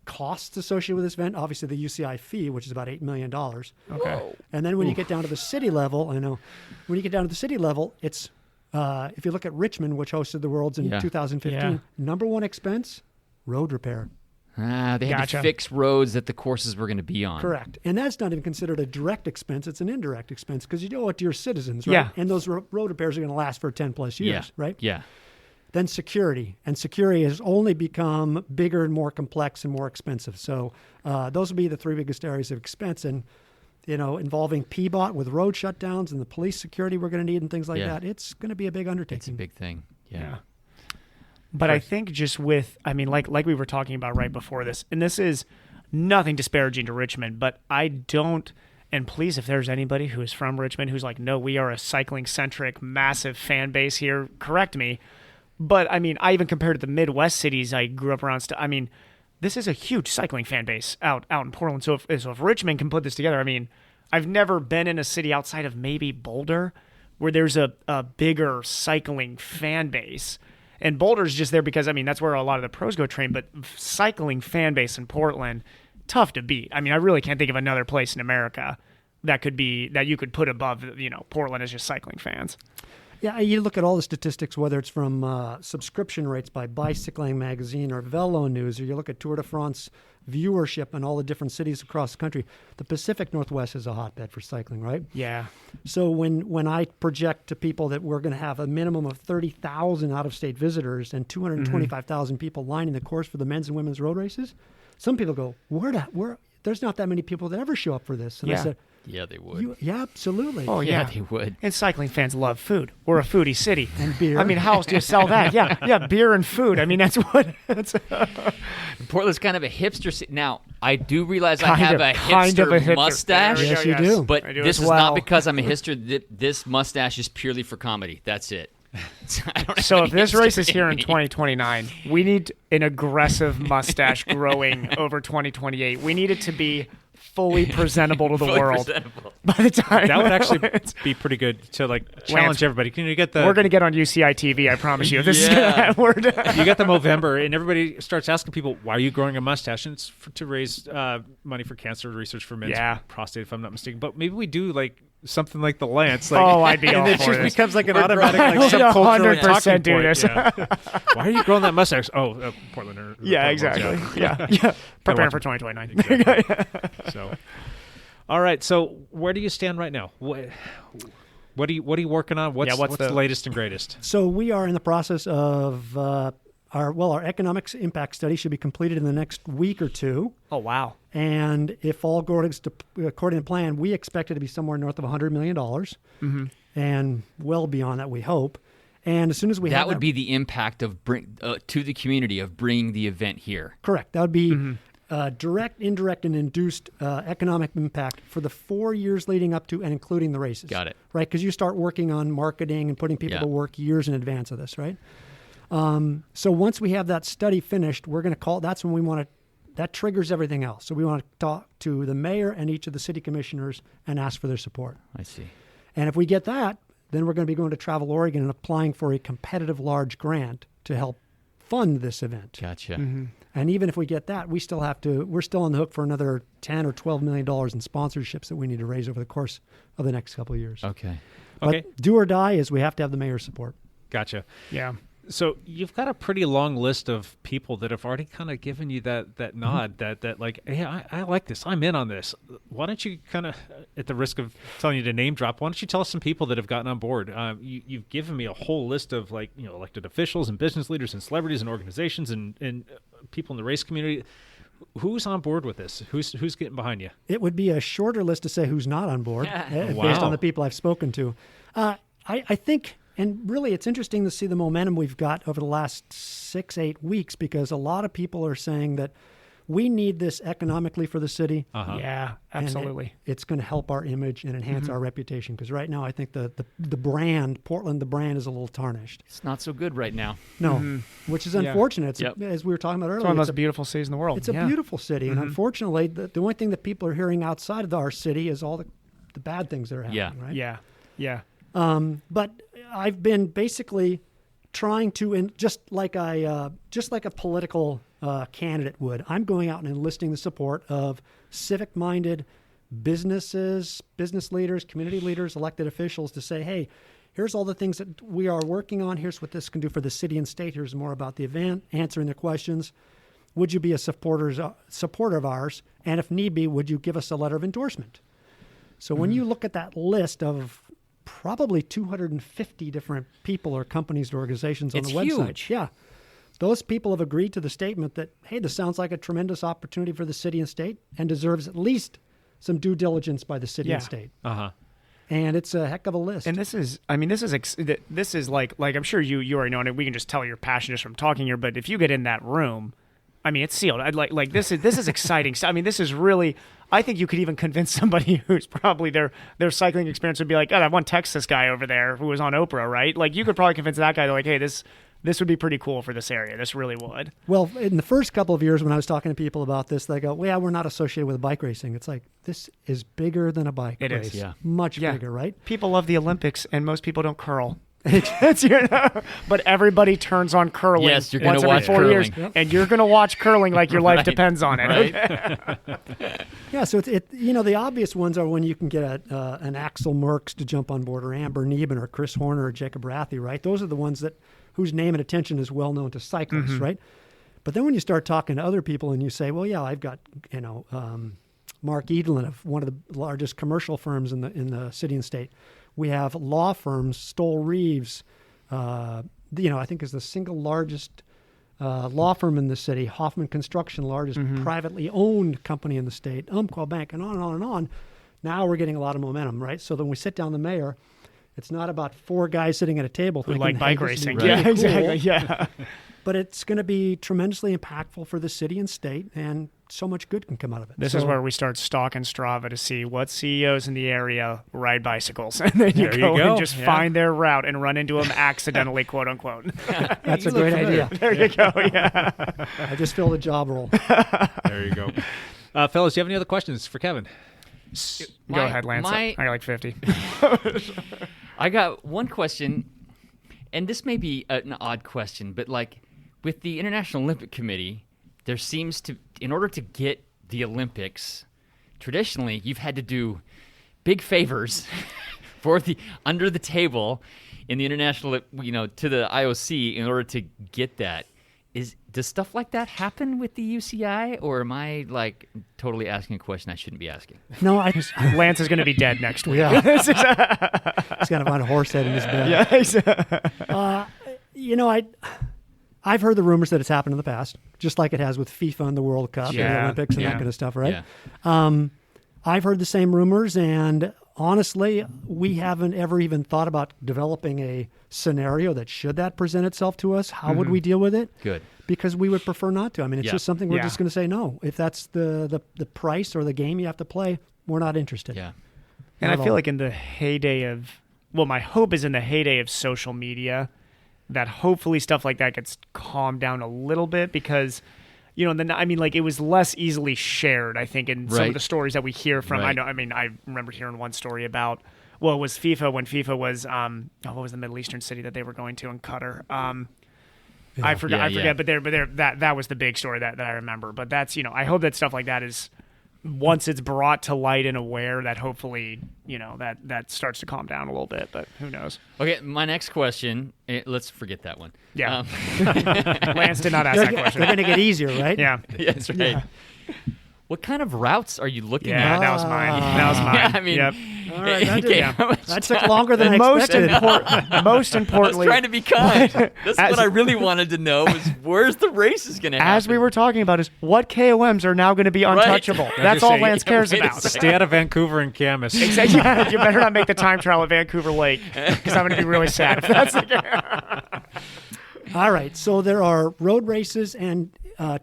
costs associated with this event, obviously the UCI fee, which is about $8 million. Okay. And then when you get down to the city level, when you get down to the city level, it's if you look at Richmond, which hosted the Worlds in Yeah. 2015, Yeah. number one expense, road repair. They had Gotcha. to fix roads that the courses were going to be on. Correct. And that's not even considered a direct expense. It's an indirect expense because you owe it to your citizens, right? Yeah. And those road repairs are going to last for 10 plus years, right? Yeah. Then security. And security has only become bigger and more complex and more expensive. So those will be the three biggest areas of expense. And, involving PBOT with road shutdowns and the police security we're going to need and things like Yeah. that, it's going to be a big undertaking. It's a big thing. Yeah. But I think just with, like we were talking about right before this, and this is nothing disparaging to Richmond, but I don't, and please, if there's anybody who is from Richmond who's like, no, we are a cycling-centric, massive fan base here, correct me. But, I even compared to the Midwest cities I grew up around, this is a huge cycling fan base out in Portland. So if Richmond can put this together, I've never been in a city outside of maybe Boulder where there's a bigger cycling fan base. And Boulder's just there because, that's where a lot of the pros go train. But cycling fan base in Portland, tough to beat. I really can't think of another place in America that you could put above, Portland as just cycling fans. Yeah, you look at all the statistics, whether it's from subscription rates by Bicycling Magazine or Velo News, or you look at Tour de France viewership in all the different cities across the country. The Pacific Northwest is a hotbed for cycling, right? Yeah. So when I project to people that we're going to have a minimum of 30,000 out-of-state visitors and 225,000 people lining the course for the men's and women's road races, some people go, where? There's not that many people that ever show up for this. And I Yeah. said, Yeah, they would. yeah, absolutely. Oh, yeah, yeah. they would. And cycling fans love food. We're a foodie city. And beer. how else do you sell that? Yeah, beer and food. That's what. Portland's kind of a hipster city. Now, I do realize I Kind have of- a kind of hipster a hipster. mustache. There we Yes, go, you do. But I do this as is well. not because I'm a hipster. This mustache is purely for comedy. That's it. I don't have So any if this hipster race is here in me. 2029, we need an aggressive mustache growing over 2028. We need it to be fully presentable to the Fully world presentable. by the time That would actually be pretty good to challenge everybody. Can you get the we're going to get on UCI TV, I promise you. This Yeah. is going to you got the Movember, and everybody starts asking people, why are you growing a mustache? And it's to raise money for cancer research for men's Yeah. prostate, if I'm not mistaken. But maybe we do something like the Lance. Oh, I'd be all and it for just this. becomes like an We're automatic growing- subcultural 100% talking do point. this. Yeah. Why are you growing that mustache? Oh, Portland. Yeah, exactly. Yeah. Preparing watch- for 2029. Exactly. So, all right. So, where do you stand right now? What are you working on? What's what's the the- latest and greatest? So we are in the process of our economics impact study should be completed in the next week or two. Oh, wow. And if all goes according to plan, we expect it to be somewhere north of $100 million, and well beyond that, we hope. And as soon as we have That would be the impact of to the community of bringing the event here. correct. That would be direct, indirect, and induced economic impact for the 4 years leading up to and including the races. Got it. Right, because you start working on marketing and putting people Yeah. to work years in advance of this, right? So once we have that study finished, we're going to call. That's when we want to. That triggers everything else. So we want to talk to the mayor and each of the city commissioners and ask for their support. I see. And if we get that, then we're going to be going to Travel Oregon and applying for a competitive large grant to help fund this event. Gotcha. And And even if we get that, we're still on the hook for another $10 or $12 million in sponsorships that we need to raise over the course of the next couple of years. Okay. But do or die is we have to have the mayor's support. Gotcha. Yeah. So you've got a pretty long list of people that have already kind of given you that nod, that like, hey, I like this. I'm in on this. Why don't you kind of, at the risk of telling you to name drop, why don't you tell us some people that have gotten on board? You've given me a whole list of elected officials and business leaders and celebrities and organizations and people in the race community. Who's on board with this? Who's getting behind you? It would be a shorter list to say who's not on board based on the people I've spoken to. I think. And really, it's interesting to see the momentum we've got over the last 6-8 weeks, because a lot of people are saying that we need this economically for the city. Yeah, absolutely. It's going to help our image and enhance our reputation, because right now I think the brand, Portland, the brand is a little tarnished. It's not so good right now. No, which is unfortunate. It's as we were talking about earlier. It's one of the most beautiful cities in the world. It's a beautiful city. And unfortunately, the only thing that people are hearing outside of our city is all the bad things that are happening, right? Yeah. But I've been basically trying to, just like a political candidate would, I'm going out and enlisting the support of civic-minded businesses, business leaders, community leaders, elected officials to say, hey, here's all the things that we are working on. Here's what this can do for the city and state. Here's more about the event, answering their questions. Would you be a supporter of ours? And if need be, would you give us a letter of endorsement? So when you look at that list of probably 250 different people or companies or organizations on the website. Huge. Yeah. Those people have agreed to the statement that, hey, this sounds like a tremendous opportunity for the city and state and deserves at least some due diligence by the city and state. And it's a heck of a list. And this is like I'm sure you already know, and we can just tell your passion just from talking here, but if you get in that room, I mean, it's sealed. I'd like this is exciting. I mean, this is really, I think you could even convince somebody who's probably their cycling experience would be like, oh, that one Texas guy over there who was on Oprah, right? Like, you could probably convince that guy, like, hey, this would be pretty cool for this area. This really would. Well, in the first couple of years when I was talking to people about this, they go, well, yeah, we're not associated with bike racing. It's like, this is bigger than a bike race. It is, yeah. Much bigger, right? People love the Olympics, and most people don't curl. But everybody turns on curling. Yes, you're once going to every watch 4 curling. years, and you're going to watch curling like your life depends on it. Right. Yeah, so the obvious ones are when you can get an Axel Merckx to jump on board, or Amber Neben, or Chris Horner, or Jacob Rathy, right? Those are the ones whose name and attention is well known to cyclists, right? But then when you start talking to other people and you say, well, yeah, I've got Mark Edlin of one of the largest commercial firms in the city and state. We have law firms, Stoll Reeves, I think is the single largest law firm in the city. Hoffman Construction, largest privately owned company in the state. Umpqua Bank, and on and on and on. Now we're getting a lot of momentum, right? So then we sit down the mayor. It's not about four guys sitting at a table who thinking, like bike hey, racing. Really Yeah, cool. exactly. Yeah. But it's going to be tremendously impactful for the city and state, and so much good can come out of it. This is where we start stalking Strava to see what CEOs in the area ride bicycles. And then you go and just find their route and run into them accidentally, quote unquote. That's a great idea. There you go, yeah. I just filled a job role. There you go. Fellas, do you have any other questions for Kevin? Go ahead, Lance. I got like 50. I got one question, and this may be an odd question, but like with the International Olympic Committee, there seems to, in order to get the Olympics, traditionally you've had to do big favors for the under the table in the international, to the IOC in order to get that. Does stuff like that happen with the UCI, or am I like totally asking a question I shouldn't be asking? No, Lance is going to be dead next week. Yeah. He's going to find a horse head in his bed. Yeah. I've heard the rumors that it's happened in the past, just like it has with FIFA and the World Cup and the Olympics and that kind of stuff, right? Yeah. I've heard the same rumors, and honestly, we haven't ever even thought about developing a scenario that should that present itself to us, how would we deal with it? Good. Because we would prefer not to. I mean, it's just something we're just going to say no. If that's the price or the game you have to play, we're not interested. Yeah. And I feel like in the heyday of, my hope is in the heyday of social media, that hopefully stuff like that gets calmed down a little bit, because it was less easily shared, I think, in some of the stories that we hear from. Right. I remember hearing one story about, it was FIFA when FIFA was, what was the Middle Eastern city that they were going to in Qatar? I forgot. Yeah, I forget. yeah. But that was the big story that I remember. But that's I hope that stuff like that is once it's brought to light and aware that hopefully that starts to calm down a little bit. But who knows? Okay, my next question. Let's forget that one. Yeah. Lance did not ask that question. They're going to get easier, right? Yeah. Yeah, that's right. Yeah. What kind of routes are you looking Yeah, at? that was mine. That was mine. Yeah, I mean, Yep. All right, that, okay, did- how much that took time- longer than I most expected. most I was importantly, trying to be kind. That's As- what I really wanted to know is where's the race is going to happen. as we were talking about, is what KOMs are now going to be untouchable. That's just all say, Lance cares wait a about. second. Stay out of Vancouver and Camas. Exactly. Yeah, you better not make the time trial at Vancouver Lake because I'm going to be really sad if that's the case. All right, so there are road races and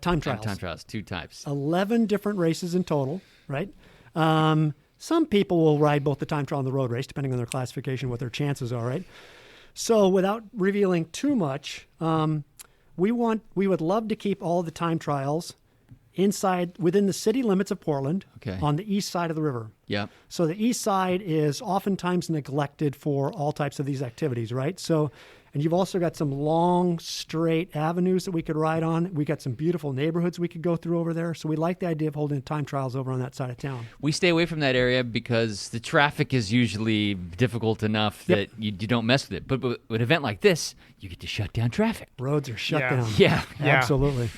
time trials. Time trials, 2 types. 11 different races in total, right? Some people will ride both the time trial and the road race, depending on their classification, what their chances are, right? So without revealing too much, we would love to keep all the time trials within the city limits of Portland Okay. on the east side of the river. Yep. So the east side is oftentimes neglected for all types of these activities, right? So, and you've also got some long, straight avenues that we could ride on. We got some beautiful neighborhoods we could go through over there. So we like the idea of holding time trials over on that side of town. We stay away from that area because the traffic is usually difficult enough Yep. that you don't mess with it. But with an event like this, you get to shut down traffic. Roads are shut Yeah. down. Yeah. Yeah. Absolutely.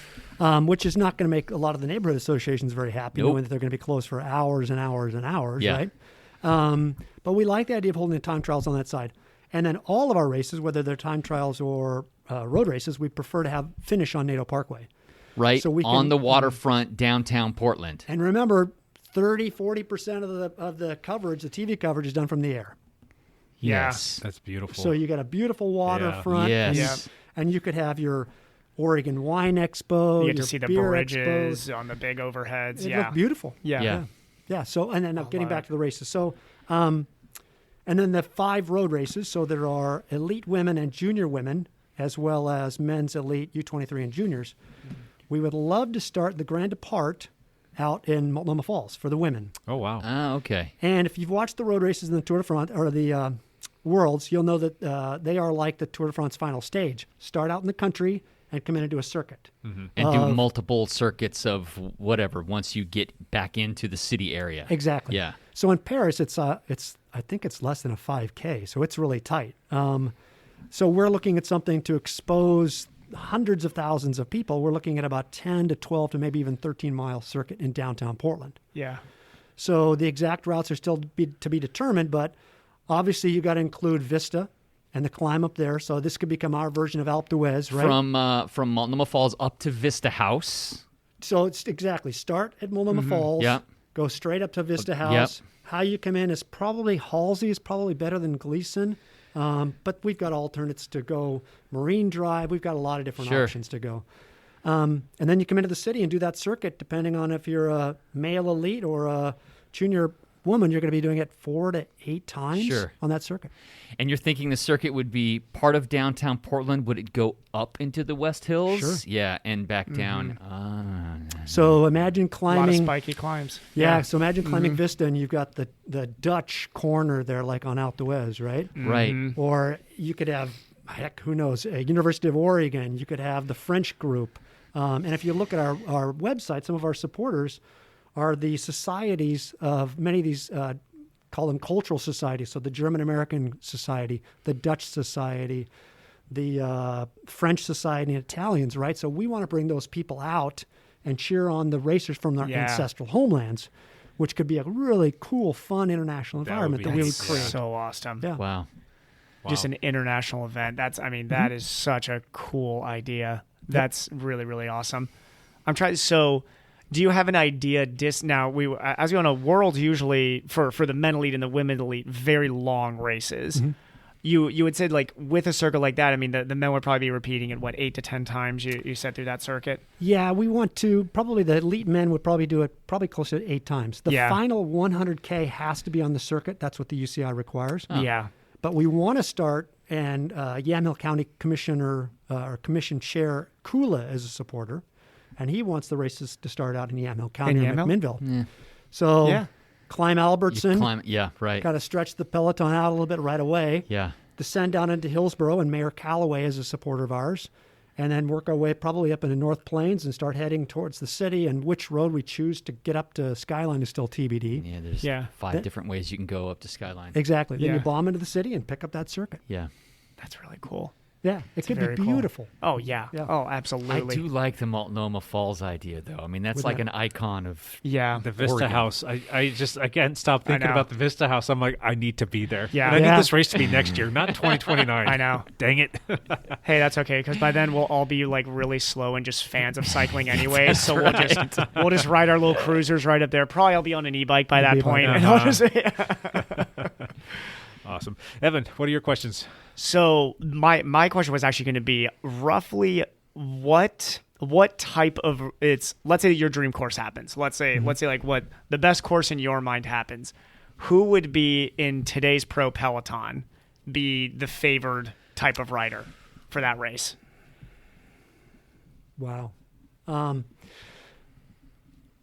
Which is not going to make a lot of the neighborhood associations very happy, Nope. knowing that they're going to be closed for hours and hours and hours, Yeah. right? But we like the idea of holding the time trials on that side. And then all of our races, whether they're time trials or road races, we prefer to have finish on NATO Parkway. Right So we on can- the waterfront downtown Portland. And remember, 40% of the coverage, the TV coverage, is done from the air. Yeah. Yes. That's beautiful. So you got a beautiful waterfront. Yes. And you could have your Oregon Wine Expo. You get to your see the beer bridges expos. on the big overheads. It Yeah. looked beautiful. Yeah. Yeah. Yeah. So, and then now getting love back it. to the races. So, and then the 5 road races. So there are elite women and junior women, as well as men's elite U23 and juniors. We would love to start the Grand Depart out in Multnomah Falls for the women. Oh, wow. Ah, okay. And if you've watched the road races in the Tour de France or the Worlds, you'll know that they are like the Tour de France final stage. Start out in the country and come in and do a circuit. And do multiple circuits of whatever once you get back into the city area. Exactly. Yeah. So in Paris, it's I think it's less than a 5K, so it's really tight. So we're looking at something to expose hundreds of thousands of people. We're looking at about 10 to 12 to maybe even 13-mile circuit in downtown Portland. Yeah. So the exact routes are still to be determined, but obviously you got to include Vista and the climb up there. So this could become our version of Alpe d'Huez, right? From Multnomah Falls up to Vista House. So it's exactly start at Multnomah Falls, Yep. go straight up to Vista House. How you come in is probably Halsey is probably better than Gleason, but we've got alternates to go Marine Drive. We've got a lot of different Sure. options to go. And then you come into the city and do that circuit, depending on if you're a male elite or a junior woman, you're going to be doing it 4 to 8 times Sure. on that circuit. And you're thinking the circuit would be part of downtown Portland. Would it go up into the West Hills? Sure. Yeah, and back down. So imagine A lot of climbing. spiky climbs. Yeah, so imagine climbing Vista and you've got the Dutch corner there, like on Alpe d'Huez, right? Right. Or you could have, heck, who knows, University of Oregon. You could have the French group. And if you look at our website, some of our supporters are the societies of many of these, call them cultural societies. So the German American Society, the Dutch Society, the French Society, and Italians, right? So we want to bring those people out and cheer on the racers from their Yeah. ancestral homelands, which could be a really cool, fun international That would environment be that we would nice. create. So awesome. Yeah. Wow. Just an international event. That is such a cool idea. That's really, really awesome. I'm trying. So, do you have an idea? Now, as we all know, Worlds usually for the men elite and the women elite, very long races. You would say, like, with a circuit like that, I mean, the men would probably be repeating it 8 to 10 times you said through that circuit. Yeah, we want to probably the elite men would probably do it probably close to 8 times. The Yeah. final 100K has to be on the circuit. That's what the UCI requires. Yeah. But we want to start, and Yamhill County Commissioner or Commission Chair Kula is a supporter, and he wants the races to start out in Yamhill County or Yamhill? McMinnville. So Yeah. climb Albertson, Yeah, right. got to stretch the peloton out a little bit right away. Yeah. Descend down into Hillsborough, and Mayor Callaway is a supporter of ours. and then work our way probably up in the North Plains and start heading towards the city. And which road we choose to get up to Skyline is still TBD. Yeah, there's Yeah. 5 different ways you can go up to Skyline. Exactly. Then Yeah. you bomb into the city and pick up that circuit. Yeah. That's really cool. Yeah, it could be very cool. beautiful. Oh yeah. Yeah. Oh, I absolutely. do like the Multnomah Falls idea, though. I mean, that's With like that- an icon of Yeah. The Vista Oregon. House. I can't stop thinking know. about the Vista House. I'm like, I need to be there. Yeah. And I Yeah. need this race to be next year, not 2029. I know. Dang it. Hey, that's okay because by then we'll all be like really slow and just fans of cycling anyway. So we'll just ride our little cruisers right up there. Probably I'll be on an e-bike by that E-bike. point. And I'll just, Awesome. Evan, what are your questions? So my question was actually going to be roughly what type of let's say your dream course happens. Let's say like what the best course in your mind happens. Who would be in today's pro peloton be the favored type of rider for that race? Wow.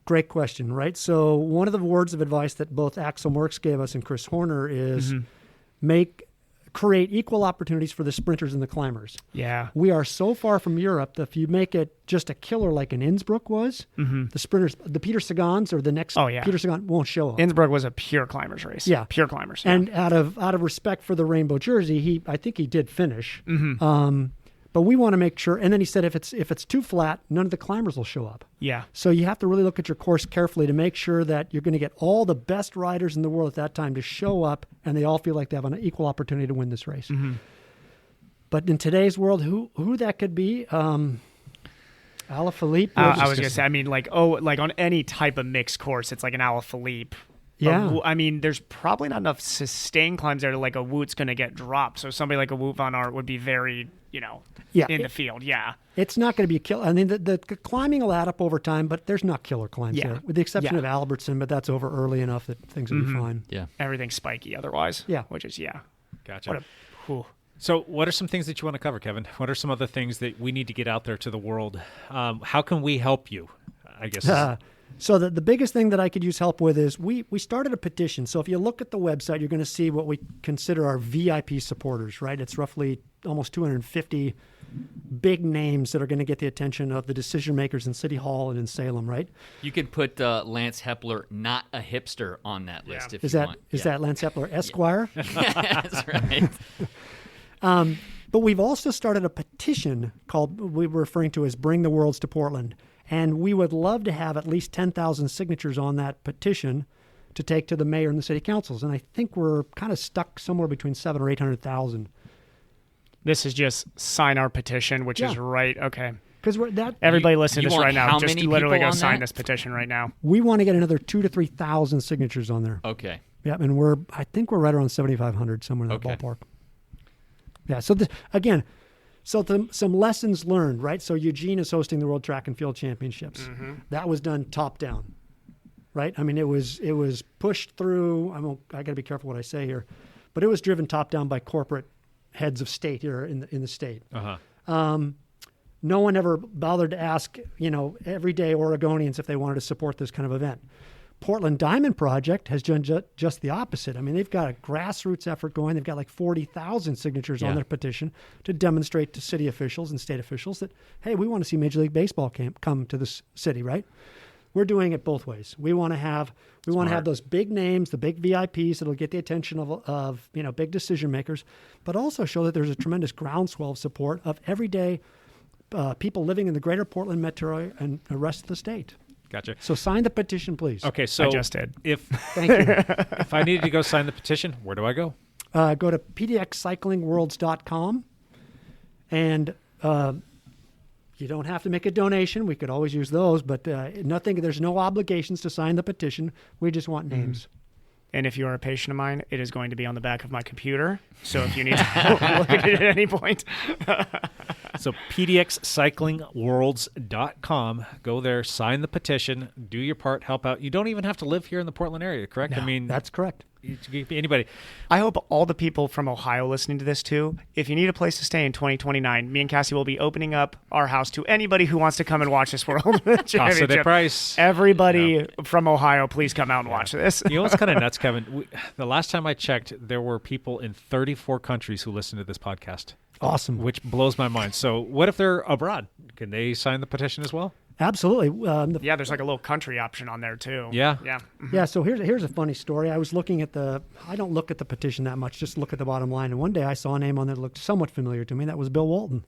Great question, right? So one of the words of advice that both Axel Merckx gave us and Chris Horner is create equal opportunities for the sprinters and the climbers. Yeah. We are so far from Europe that if you make it just a killer like an Innsbruck was, the sprinters, the Peter Sagans or the next Oh, yeah. Peter Sagan won't show up. Innsbruck was a pure climbers race. Yeah. Pure climbers. And out of respect for the rainbow jersey, I think he did finish. But we want to make sure. And then he said if it's too flat, none of the climbers will show up. yeah. So you have to really look at your course carefully to make sure that you're going to get all the best riders in the world at that time to show up, and they all feel like they have an equal opportunity to win this race. But in today's world, who that could be? Alaphilippe. I was going to say, I mean, like on any type of mixed course, it's like an Alaphilippe. Yeah. I mean, there's probably not enough sustained climbs there to like a Woot's going to get dropped. So somebody like a Wout van Aert would be very, in the field. Yeah. It's not going to be a killer. I mean, the climbing will add up over time, but there's not killer climbs Yeah. there, with the exception Yeah. of Albertson, but that's over early enough that things will be fine. Yeah. Everything's spiky otherwise. Yeah. Which is, Gotcha. What a, whew. So what are some things that you want to cover, Kevin? What are some other things that we need to get out there to the world? How can we help you, I guess? So the biggest thing that I could use help with is we started a petition. So if you look at the website, you're going to see what we consider our VIP supporters, right? It's roughly almost 250 big names that are going to get the attention of the decision makers in City Hall and in Salem, right? You could put Lance Hepler, not a hipster, on that list if Is you that want. is that Lance Epler, Esquire? That's right. But we've also started a petition called, we were referring to as Bring the Worlds to Portland. And we would love to have at least 10,000 signatures on that petition to take to the mayor and the city councils. And I think we're kind of stuck somewhere between 700,000 or 800,000. This is just sign our petition, which is Yeah. right. Okay. Because we're that Everybody listening you to this want right now, how just many literally people go on sign that? this petition right now. we want to get another 2,000 to 3,000 signatures on there. Okay. Yeah, and I think we're right around 7,500, somewhere in that Okay. ballpark. Yeah. So some lessons learned, right? So Eugene is hosting the World Track and Field Championships. That was done top down, right? I mean, it was pushed through. I got to be careful what I say here, but it was driven top down by corporate heads of state here in the state. No one ever bothered to ask, everyday Oregonians if they wanted to support this kind of event. Portland Diamond Project has done just the opposite. I mean, they've got a grassroots effort going. They've got like 40,000 signatures on their petition to demonstrate to city officials and state officials that, hey, we want to see Major League Baseball come to this city, right? We're doing it both ways. We want to have those big names, the big VIPs that'll get the attention of big decision makers, but also show that there's a tremendous groundswell of support of everyday people living in the greater Portland metro and the rest of the state. Gotcha. So sign the petition, please. Okay, so I just did. Thank you. if I needed to go sign the petition, where do I go? Go to pdxcyclingworlds.com, and you don't have to make a donation. We could always use those, but there's no obligations to sign the petition. We just want names. And if you are a patient of mine, it is going to be on the back of my computer. So if you need to look at it at any point. So pdxcyclingworlds.com. Go there, sign the petition, do your part, help out. You don't even have to live here in the Portland area, correct? No, that's correct. It could be anybody. I hope all the people from Ohio listening to this too, if you need a place to stay in 2029, me and Cassie will be opening up our house to anybody who wants to come and watch this World Championship. the price. Everybody from Ohio, please come out and watch this. You know what's kind of nuts, Kevin? The last time I checked, there were people in 34 countries who listened to this podcast. awesome. which blows my mind. So what if they're abroad? Can they sign the petition as well? Absolutely. Yeah, there's like a little country option on there too. Yeah. Yeah. Yeah, so here's a funny story. I was looking at I don't look at the petition that much, just look at the bottom line. And one day I saw a name on there that looked somewhat familiar to me. That was Bill Walton.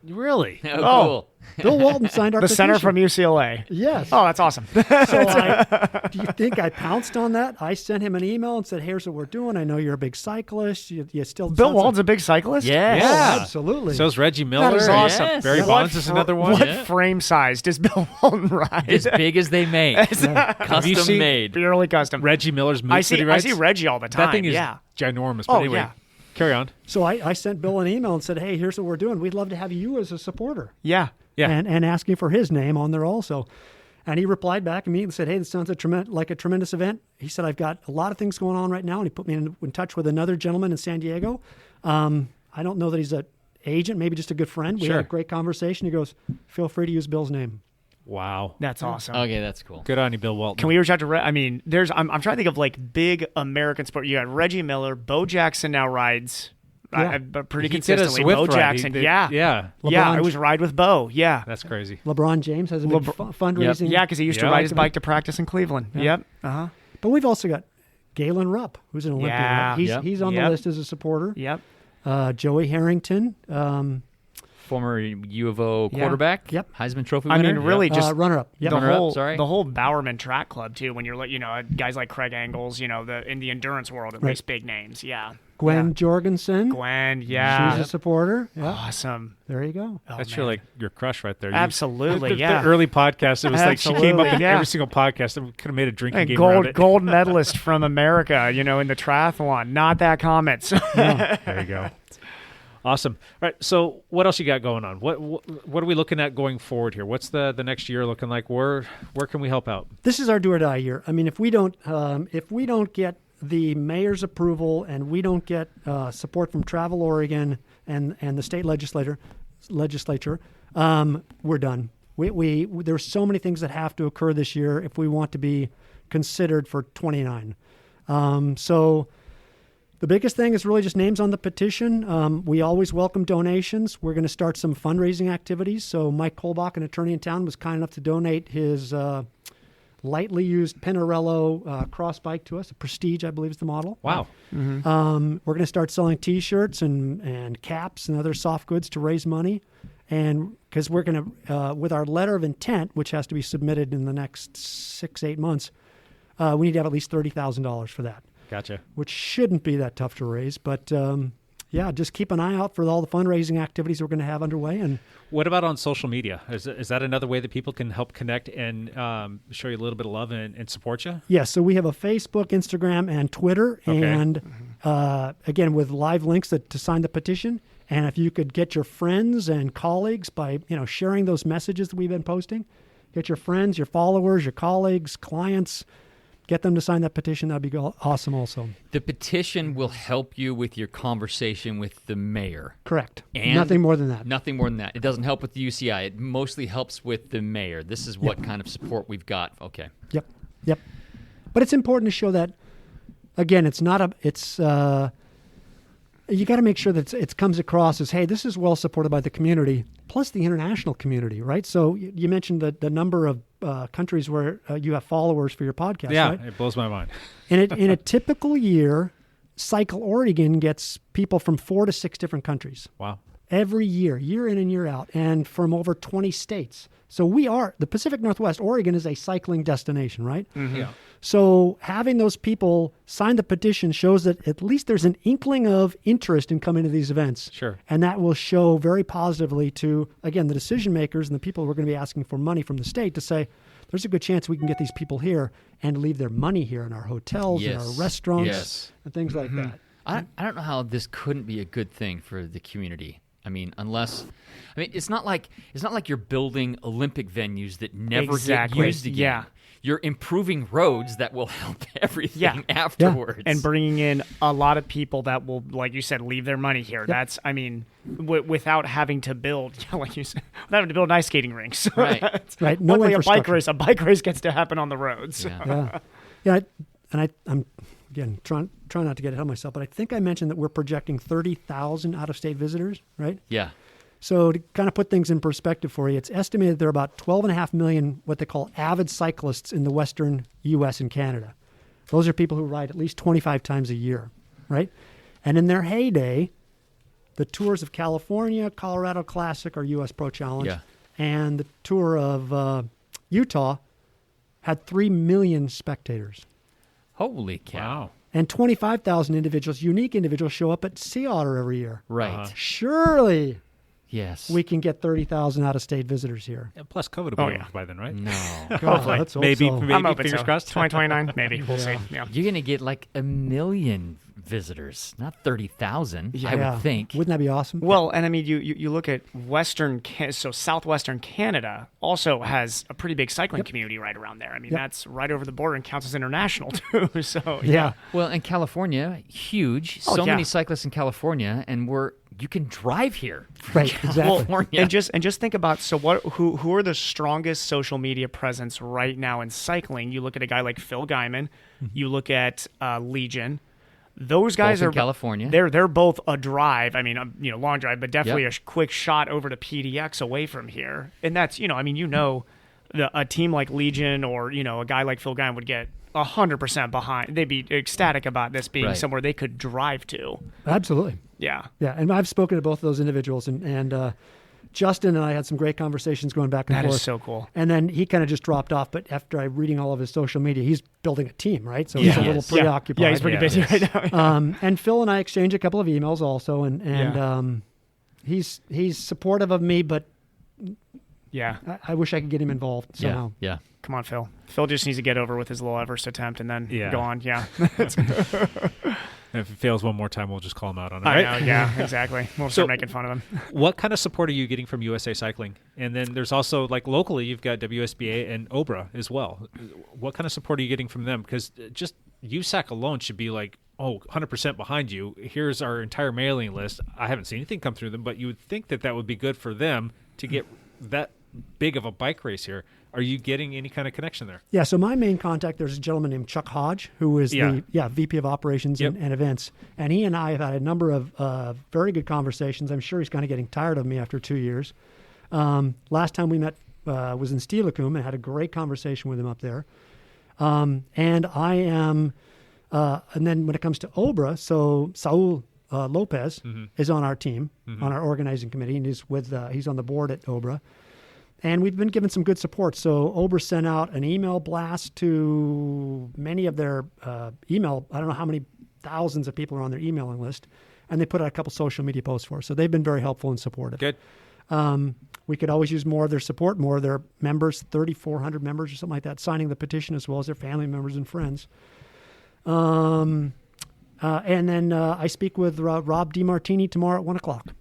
Really? Oh, cool. Bill Walton signed our The petition. center from UCLA. Yes. Oh, that's awesome. So do you think I pounced on that? I sent him an email and said, here's what we're doing. I know you're a big cyclist. You still Bill sounds Walton's a big cyclist? Yes. Oh, absolutely. So is Reggie Miller. is awesome. Yes. Barry What Bonds is another one. What frame size does Bill Walton ride? As big as they make. Custom seen- made. Purely custom. Reggie Miller's moose I that see he rides? Reggie all the time. That thing is yeah. ginormous. But Oh, anyway, yeah. carry on. So I sent Bill an email and said, hey, here's what we're doing. We'd love to have you as a supporter. Yeah. Yeah. And asking for his name on there also. And he replied back immediately and said, hey, this sounds like a tremendous event. He said, I've got a lot of things going on right now. And he put me in touch with another gentleman in San Diego. I don't know that he's an agent, maybe just a good friend. We Sure. had a great conversation. He goes, feel free to use Bill's name. Wow. That's awesome. Okay, that's cool. Good on you, Bill Walton. Can we reach out to I mean, I'm trying to think of like big American sport. You got Reggie Miller, Bo Jackson now rides but pretty He did a consistently. Swift Bo ride. He Jackson, did- yeah. Yeah. Yeah, LeBron- I was ride with Bo. Yeah. That's crazy. LeBron James has a big fundraising. Yeah, because he used to Yeah. ride his bike to practice in Cleveland. Yep. Uh-huh. But we've also got Galen Rupp, who's an Olympian. Yeah. He's on the Yep. list as a supporter. Yep. Joey Harrington, Former U of O quarterback. Yep. Heisman Trophy I winner. mean, really just runner-up. Yep. the Runner-up, whole sorry. the whole Bowerman Track Club too. When you're guys like Craig Angles, in the endurance world, at least big names. Yeah. Gwen Jorgensen. Gwen. Yeah. She's a supporter. Yeah. Awesome. There you go. That's your crush right there. Absolutely, The yeah. early podcast, it was like she came up in Absolutely, yeah. every single podcast and we could have made a drinking A game around it. gold medalist from America, in the triathlon. Not that common. So There you go. Awesome. All right. So what else you got going on? What are we looking at going forward here? What's the next year looking like? Where can we help out? This is our do or die year. I mean, if we don't get the mayor's approval and we don't get support from Travel Oregon and the state legislature, we're done. There's so many things that have to occur this year if we want to be considered for 29. So the biggest thing is really just names on the petition. We always welcome donations. We're going to start some fundraising activities. So Mike Kolbach, an attorney in town, was kind enough to donate his lightly used Pinarello cross bike to us. A Prestige, I believe, is the model. Wow. We're going to start selling T-shirts and caps and other soft goods to raise money. And because we're going to, with our letter of intent, which has to be submitted in the next 6-8 months, we need to have at least $30,000 for that. Gotcha. Which shouldn't be that tough to raise. But just keep an eye out for all the fundraising activities we're going to have underway. And what about on social media? Is that another way that people can help connect and show you a little bit of love and support you? yeah, so we have a Facebook, Instagram, and Twitter. Okay. And again, with live links to sign the petition. And if you could get your friends and colleagues by sharing those messages that we've been posting, get your friends, your followers, your colleagues, clients, get them to sign that petition. That'd be awesome also. The petition will help you with your conversation with the mayor. Correct. And Nothing more than that. Nothing more than that. It doesn't help with the UCI. It mostly helps with the mayor. This is what kind of support we've got. Okay. Yep. But it's important to show that, again, it's not you got to make sure that it comes across as, hey, this is well supported by the community, plus the international community, right? So you mentioned the number of countries where you have followers for your podcast, Yeah, right? it blows my mind. In a typical year, Cycle Oregon gets people from 4 to 6 different countries. Wow. Every year in and year out, and from over 20 states. So the Pacific Northwest, Oregon is a cycling destination, right? Mm-hmm. Yeah. So having those people sign the petition shows that at least there's an inkling of interest in coming to these events. Sure. And that will show very positively to, again, the decision makers and the people who are going to be asking for money from the state to say, there's a good chance we can get these people here and leave their money here in our hotels and our restaurants and things like that. I don't know how this couldn't be a good thing for the community. I mean, it's not like you're building Olympic venues that never get used again. Yeah. You're improving roads that will help everything afterwards. And bringing in a lot of people that will, like you said, leave their money here. That's, without having to build, like you said, without having to build ice skating rinks. Right. Right. No Luckily, a infrastructure. bike race gets to happen on the roads. Yeah. Yeah. And I'm again, trying not to get ahead of myself, but I think I mentioned that we're projecting 30,000 out-of-state visitors, right? Yeah. So to kind of put things in perspective for you, it's estimated there are about 12.5 million what they call avid cyclists in the western U.S. and Canada. Those are people who ride at least 25 times a year, right? And in their heyday, the tours of California, Colorado Classic, or U.S. Pro Challenge, and the tour of Utah had 3 million spectators. Holy cow. Wow. And 25,000 individuals, unique individuals, show up at Sea Otter every year. Right. Surely Yes. we can get 30,000 out-of-state visitors here. And plus, COVID will be over by then, right? No. Hopefully. Let's hope Maybe, so. maybe I'm open fingers to it. crossed. 2029, maybe. We'll see. Yeah. You're going to get like 1 million visitors, not 30,000, I Yeah. would think. Wouldn't that be awesome? Well, and I mean, you look at southwestern Canada also has a pretty big cycling community right around there. I mean, that's right over the border and counts as international too. So yeah. Well, and California, huge. Oh, So yeah. many cyclists in California, and you can drive here. Right, exactly. California. And just think about who are the strongest social media presence right now in cycling? You look at a guy like Phil Guyman, you look at Legion. Those guys Both in are California. They're both a drive. I mean, long drive, but definitely a quick shot over to PDX away from here. And that's a team like Legion or a guy like Phil Guyman would get 100% behind. They'd be ecstatic about this being Right. somewhere they could drive to. Absolutely. Yeah. Yeah, and I've spoken to both of those individuals, and Justin and I had some great conversations going back and That forth. is so cool. And then he kind of just dropped off, but after I reading all of his social media, he's building a team, right? So he's a little Yes. preoccupied. Yeah, he's pretty busy right now. And Phil and I exchanged a couple of emails also, and he's supportive of me, but Yeah. I wish I could get him involved somehow. Yeah. Come on, Phil. Phil just needs to get over with his little Everest attempt and then go on. Yeah. If it fails one more time, we'll just call him out on it. I Right? know. Yeah, exactly. We'll start making fun of him. What kind of support are you getting from USA Cycling? And then there's also, like, locally, you've got WSBA and OBRA as well. What kind of support are you getting from them? Because just USAC alone should be like, 100% behind you. Here's our entire mailing list. I haven't seen anything come through them, but you would think that would be good for them to get that big of a bike race here. Are you getting any kind of connection there? Yeah, so my main contact, there's a gentleman named Chuck Hodge, who is the VP of Operations and events. And he and I have had a number of very good conversations. I'm sure he's kind of getting tired of me after 2 years. Last time we met was in Steilacoom and had a great conversation with him up there. And I am, and then when it comes to OBRA, so Saul Lopez is on our team, on our organizing committee, and he's on the board at OBRA. And we've been given some good support. So OBRA sent out an email blast to many of their email. I don't know how many thousands of people are on their emailing list. And they put out a couple social media posts for us. So they've been very helpful and supportive. Good. We could always use more of their support, more of their members, 3,400 members or something like that, signing the petition as well as their family members and friends. And then I speak with Rob DiMartini tomorrow at 1 o'clock.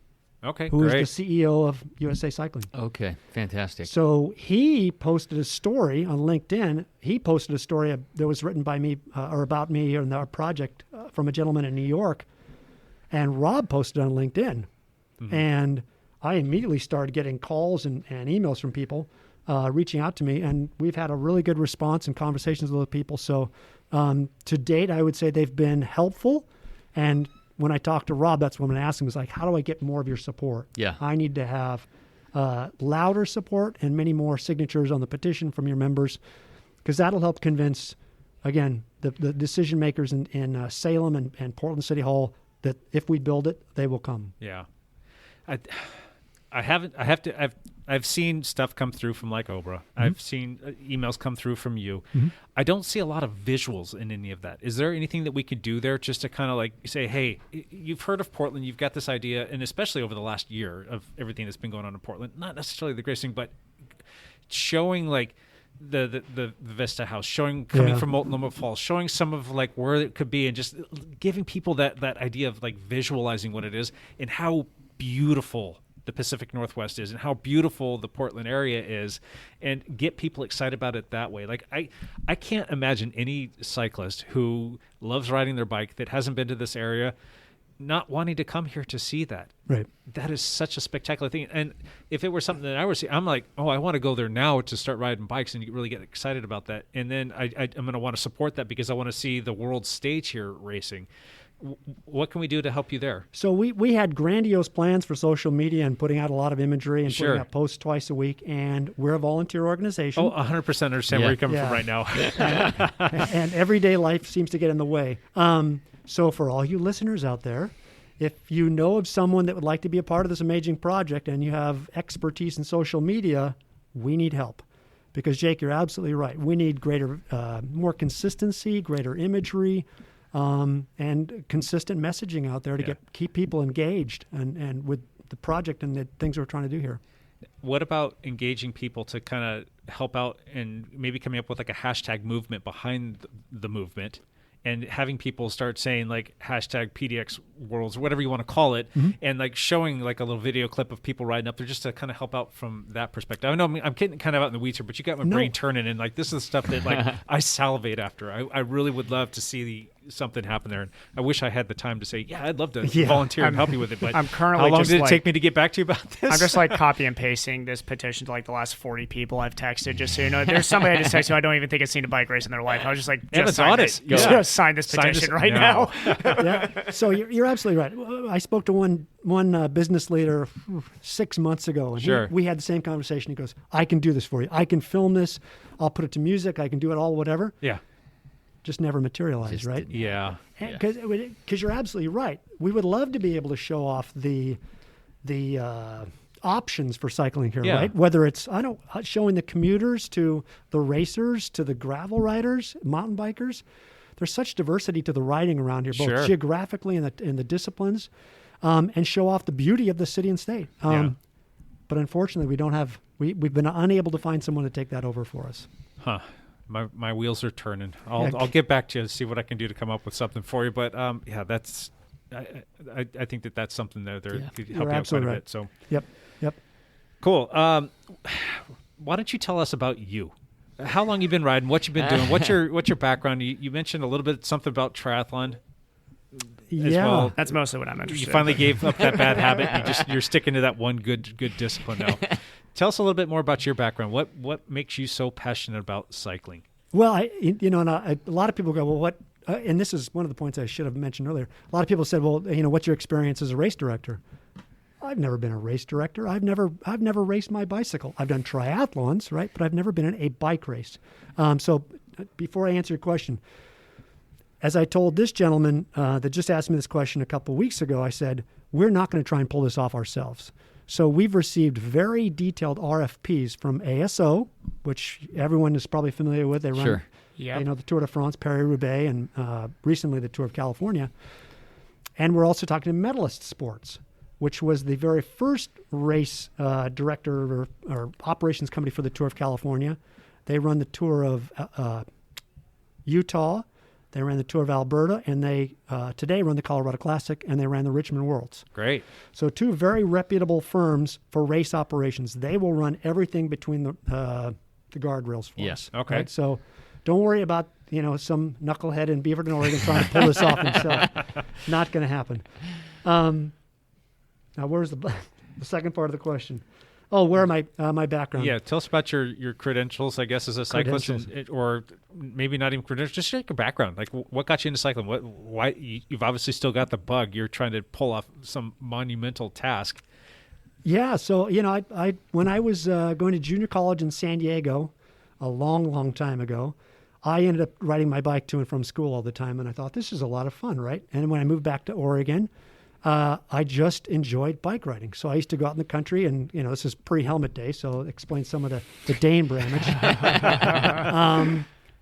Okay, who great. is the CEO of USA Cycling. Okay, fantastic. So he posted a story on LinkedIn. He posted a story that was written by me or about me and our project from a gentleman in New York. And Rob posted on LinkedIn. And I immediately started getting calls and emails from people reaching out to me. And we've had a really good response and conversations with other people. So to date, I would say they've been helpful. And when I talked to Rob, that's what I'm going to ask him, was like, how do I get more of your support? Yeah. I need to have louder support and many more signatures on the petition from your members, because that'll help convince, again, the decision makers in Salem and Portland City Hall that if we build it, they will come. Yeah. I've seen stuff come through from like OBRA. I've seen emails come through from you. I don't see a lot of visuals in any of that. Is there anything that we could do there just to kind of like say, hey, you've heard of Portland, you've got this idea, and especially over the last year of everything that's been going on in Portland, not necessarily the greatest thing, but showing like the Vista House, showing coming from Molten Loma Falls, showing some of like where it could be, and just giving people that idea of like visualizing what it is and how beautiful the Pacific Northwest is and how beautiful the Portland area is, and get people excited about it that way. Like I can't imagine any cyclist who loves riding their bike that hasn't been to this area not wanting to come here to see that. Right. That is such a spectacular thing. And if it were something that I were seeing, I'm like, oh, I want to go there now to start riding bikes and really get excited about that. And then I'm going to want to support that because I want to see the world stage here racing. What can we do to help you there? So we had grandiose plans for social media and putting out a lot of imagery and Sure. putting out posts twice a week. And we're a volunteer organization. Oh, 100% understand where you're coming from right now. And everyday life seems to get in the way. So for all you listeners out there, if you know of someone that would like to be a part of this amazing project and you have expertise in social media, we need help. Because, Jake, you're absolutely right. We need greater, more consistency, greater imagery, and consistent messaging out there to keep people engaged and with the project and the things we're trying to do here. What about engaging people to kind of help out and maybe coming up with like a hashtag movement behind the movement and having people start saying like hashtag PDX Worlds or whatever you want to call it, and like showing like a little video clip of people riding up there just to kind of help out from that perspective. I know I'm getting kind of out in the weeds here, but you got my brain turning, and like this is the stuff that like I salivate after. I really would love to see something happen there, and I wish I had the time to say, yeah, I'd love to volunteer and help you with it. But I'm currently how long just did it like- take me to get back to you about this? I'm just like copy and pasting this petition to like the last 40 people I've texted, just so you know. There's somebody I just texted who I don't even think has seen a bike race in their life. I was just like, Evan's just sign honest. this, Yeah. just sign this petition right now. Yeah. So you're absolutely right. I spoke to one business leader 6 months ago, and we had the same conversation. He goes, "I can do this for you. I can film this. I'll put it to music. I can do it all, whatever." Yeah. Just never materialized, right? Yeah. Because you're absolutely right. We would love to be able to show off the options for cycling here, right? Whether it's showing the commuters to the racers to the gravel riders, mountain bikers. There's such diversity to the riding around here, both geographically and in the disciplines, and show off the beauty of the city and state. But unfortunately, we don't have. We've been unable to find someone to take that over for us. Huh. My wheels are turning. I'll get back to you to see what I can do to come up with something for you. But that's I think that's something that could help you out quite a bit. So yep. Cool. Why don't you tell us about you? How long you been riding? What you've been doing? What's your background? You mentioned a little bit something about triathlon. Yeah, that's mostly what I'm interested in. You finally gave up that bad habit. And you're sticking to that one good discipline now. Tell us a little bit more about your background. What makes you so passionate about cycling? Well, a lot of people go, well, what? And this is one of the points I should have mentioned earlier. A lot of people said, well, what's your experience as a race director? I've never been a race director. I've never raced my bicycle. I've done triathlons, right? But I've never been in a bike race. So before I answer your question, as I told this gentleman that just asked me this question a couple of weeks ago, I said, we're not going to try and pull this off ourselves. So we've received very detailed RFPs from ASO, which everyone is probably familiar with. They run the Tour de France, Paris-Roubaix, and recently the Tour of California. And we're also talking to Medalist Sports, which was the very first race director or operations company for the Tour of California. They run the Tour of Utah. They ran the Tour of Alberta, and they today run the Colorado Classic, and they ran the Richmond Worlds. Great. So two very reputable firms for race operations. They will run everything between the guardrails for us. Okay. Right? So don't worry about some knucklehead in Beaverton, Oregon trying to pull this off himself. Not going to happen. Now, where's the second part of the question? Oh, where am I? My background. Yeah, tell us about your credentials, I guess, as a cyclist, or maybe not even credentials. Just your background. Like, what got you into cycling? Why you've obviously still got the bug. You're trying to pull off some monumental task. Yeah. So I when I was going to junior college in San Diego, a long time ago, I ended up riding my bike to and from school all the time, and I thought this is a lot of fun, right? And when I moved back to Oregon, I just enjoyed bike riding. So I used to go out in the country, and this is pre-helmet day, so explain some of the Dane Bramage.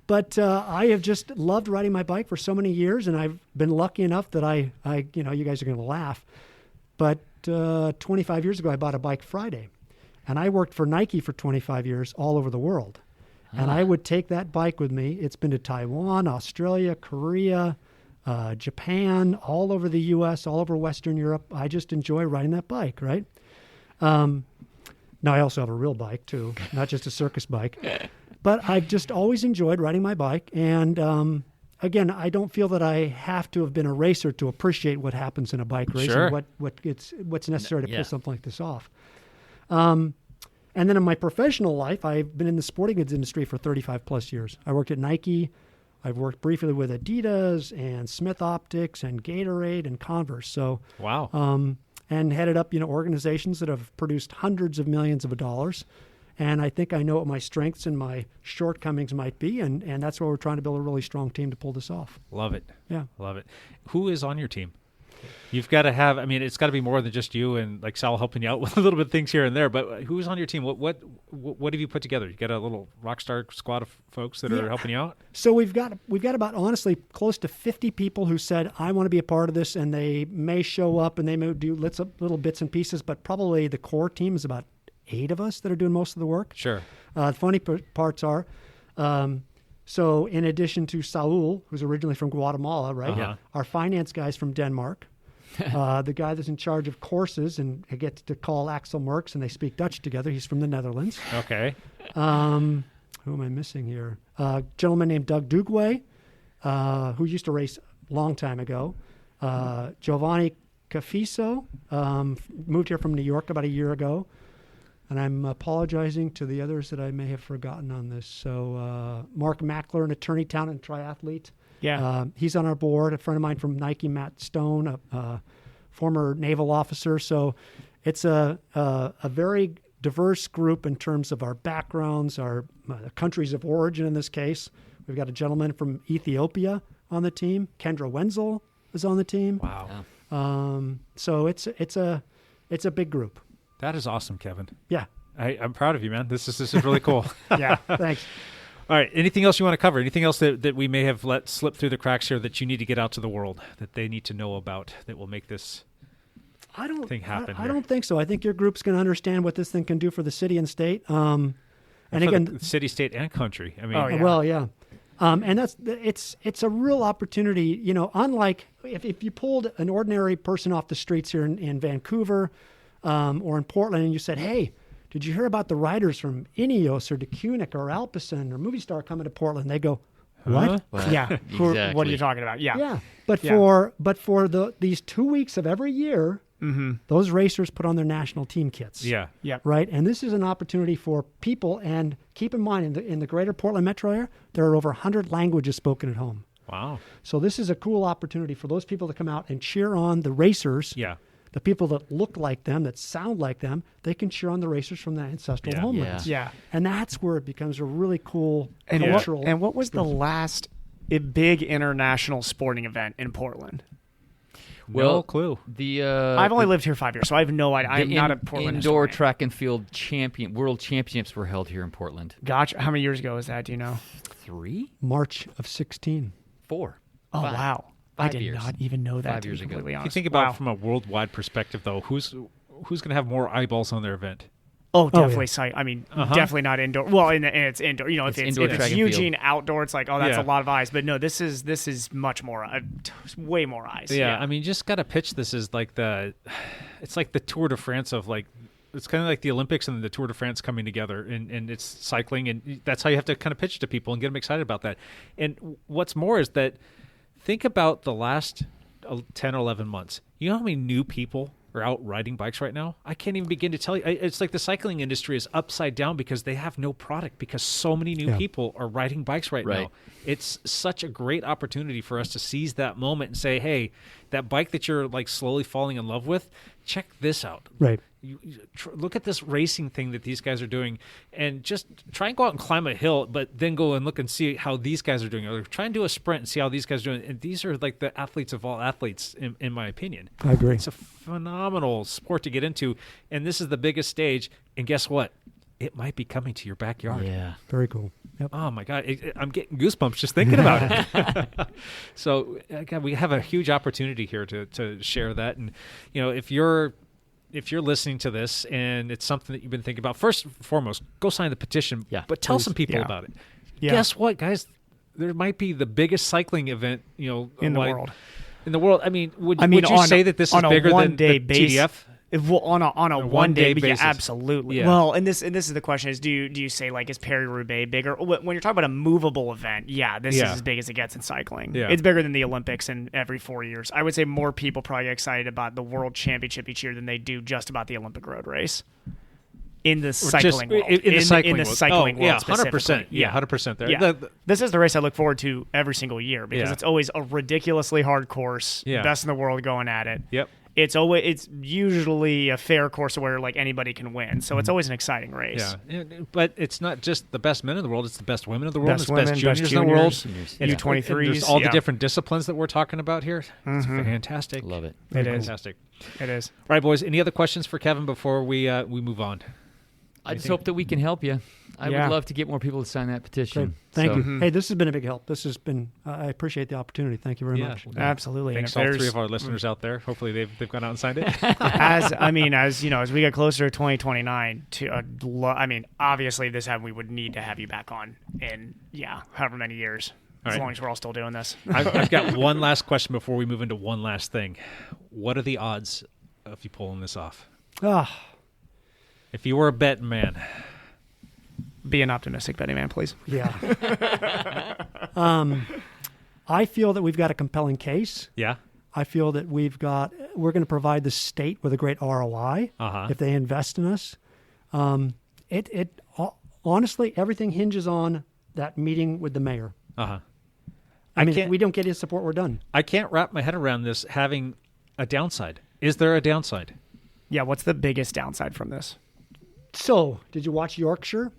But I have just loved riding my bike for so many years, and I've been lucky enough that I you guys are going to laugh, but 25 years ago I bought a bike Friday, and I worked for Nike for 25 years all over the world, and I would take that bike with me. It's been to Taiwan, Australia, Korea, Japan, all over the U.S., all over Western Europe. I just enjoy riding that bike, right? Now, I also have a real bike, too, not just a circus bike. But I've just always enjoyed riding my bike. And again, I don't feel that I have to have been a racer to appreciate what happens in a bike race Sure. and what's necessary to Yeah. pull something like this off. And then in my professional life, I've been in the sporting goods industry for 35 plus years. I worked at Nike. I've worked briefly with Adidas and Smith Optics and Gatorade and Converse. So, Wow. and headed up, organizations that have produced hundreds of millions of dollars. And I think I know what my strengths and my shortcomings might be. And that's why we're trying to build a really strong team to pull this off. Love it. Yeah. Love it. Who is on your team? You've got to have, it's got to be more than just you and like Sal helping you out with a little bit of things here and there, but who's on your team? What have you put together? You got a little rock star squad of folks that are helping you out? So we've got about, honestly, close to 50 people who said, I want to be a part of this, and they may show up and they may do little bits and pieces, but probably the core team is about 8 of us that are doing most of the work. Sure. The funny parts are, so in addition to Saul, who's originally from Guatemala, right? Uh-huh. Our finance guy's from Denmark. The guy that's in charge of courses and gets to call Axel Merckx, and they speak Dutch together. He's from the Netherlands. Okay. Who am I missing here? A gentleman named Doug Dugway, who used to race a long time ago. Giovanni Cafiso moved here from New York about a year ago. And I'm apologizing to the others that I may have forgotten on this. So Mark Mackler, an attorney, talent, and triathlete. Yeah. He's on our board. A friend of mine from Nike, Matt Stone, a former naval officer. So it's a very diverse group in terms of our backgrounds, our countries of origin in this case. We've got a gentleman from Ethiopia on the team. Kendra Wenzel is on the team. Wow. So it's a big group. That is awesome, Kevin. Yeah. I'm proud of you, man. This is really cool. Yeah. Thanks. All right. Anything else you want to cover? Anything else that we may have let slip through the cracks here that you need to get out to the world, that they need to know about, that will make this thing happen? I don't think so. I think your group's going to understand what this thing can do for the city and state. And For again, the city, state, and country. I mean, Oh, yeah. well, yeah. And it's a real opportunity. Unlike if you pulled an ordinary person off the streets here in Vancouver or in Portland, and you said, "Hey, did you hear about the riders from Ineos or DeCunic or Alpecin or Movistar coming to Portland?" They go, "What?" Well, Yeah. What exactly. are you talking about? Yeah. Yeah. But Yeah. for these 2 weeks of every year, those racers put on their national team kits. yeah. Yeah. Right. And this is an opportunity for people. And keep in mind, in the greater Portland metro area, there are over 100 languages spoken at home. Wow. So this is a cool opportunity for those people to come out and cheer on the racers. Yeah. The people that look like them, that sound like them, they can cheer on the racers from their ancestral Yeah. homelands. Yeah. And that's where it becomes a really cool And cultural. what was the last big international sporting event in Portland? No clue. The I've only lived here 5 years, so I have no idea. I'm not a Portland indoor historian. track and field world championships were held here in Portland. Gotcha. How many years ago was that? Do you know? 3, March of 16. 4. Oh, 5. wow. I 5 did years. not even know that. 5 to be years ago. completely If you honest. think about Wow. it from a worldwide perspective, though, who's going to have more eyeballs on their event? Oh, yeah. definitely site. I mean, definitely not indoor. Well, and it's indoor. You know, if It's it's indoor track and Eugene field. outdoor, it's like, oh, that's Yeah. a lot of eyes. But no, this is much more, way more eyes. Yeah, I mean, just got to pitch this as like it's like the Tour de France of like, it's kind of like the Olympics and the Tour de France coming together, and it's cycling, and that's how you have to kind of pitch to people and get them excited about that. And what's more is that think about the last 10 or 11 months. You know how many new people are out riding bikes right now? I can't even begin to tell you. It's like the cycling industry is upside down because they have no product, because so many new people are riding bikes right now. It's such a great opportunity for us to seize that moment and say, hey, that bike that you're like slowly falling in love with, check this out. Right. Look at this racing thing that these guys are doing, and just try and go out and climb a hill, but then go and look and see how these guys are doing. Or try and do a sprint and see how these guys are doing. And these are like the athletes of all athletes, in my opinion. I agree. It's a phenomenal sport to get into, and this is the biggest stage. And guess what? It might be coming to your backyard. Yeah. Very cool. Yep. Oh my God, I'm getting goosebumps just thinking about it. So, God, we have a huge opportunity here to share that. And if you're listening to this and it's something that you've been thinking about, first and foremost, go sign the petition. Yeah, but tell please. some people Yeah. about it. Yeah. Guess what, guys? There might be the biggest cycling event, In the world. In the world. I mean, would I mean, you say that this is on a bigger than one-day the base- TDF? On a one-day basis. Yeah, absolutely. Yeah. Well, and this is the question: is do you say like is Paris-Roubaix bigger? When you're talking about a movable event, this is as big as it gets in cycling. Yeah. It's bigger than the Olympics in every 4 years. I would say more people probably get excited about the World Championship each year than they do just about the Olympic road race. In the cycling world. In the cycling world. Yeah, specifically. 100%. Yeah, 100% there. Yeah. This is the race I look forward to every single year because it's always a ridiculously hard course. Yeah. Best in the world going at it. Yep. It's usually a fair course where like anybody can win, so it's always an exciting race. Yeah, but it's not just the best men in the world; it's the best women in the world, Best it's the women, best juniors best in the world, juniors, and U23s, There's all the yeah. different disciplines that we're talking about here. It's fantastic. Love it. It is. Fantastic. It is. All right, boys. Any other questions for Kevin before we move on? I just hope that we can help you. I Yeah. would love to get more people to sign that petition. Thank So- you. Hey, this has been a big help. This has been. I appreciate the opportunity. Thank you very Yeah. much. Absolutely. Thanks And all if three there's- of our listeners out there. Hopefully they've gone out and signed it. as we get closer to 2029, obviously this we would need to have you back on in however many years, All as right. long as we're all still doing this. I've got one last question before we move into one last thing. What are the odds of you pulling this off? If you were a betting man. Be an optimistic betting man, please. Yeah. I feel that we've got a compelling case. Yeah. I feel that we're going to provide the state with a great ROI if they invest in us. Honestly, everything hinges on that meeting with the mayor. I mean, if we don't get his support, we're done. I can't wrap my head around this having a downside. Is there a downside? Yeah, what's the biggest downside from this? So, did you watch Yorkshire?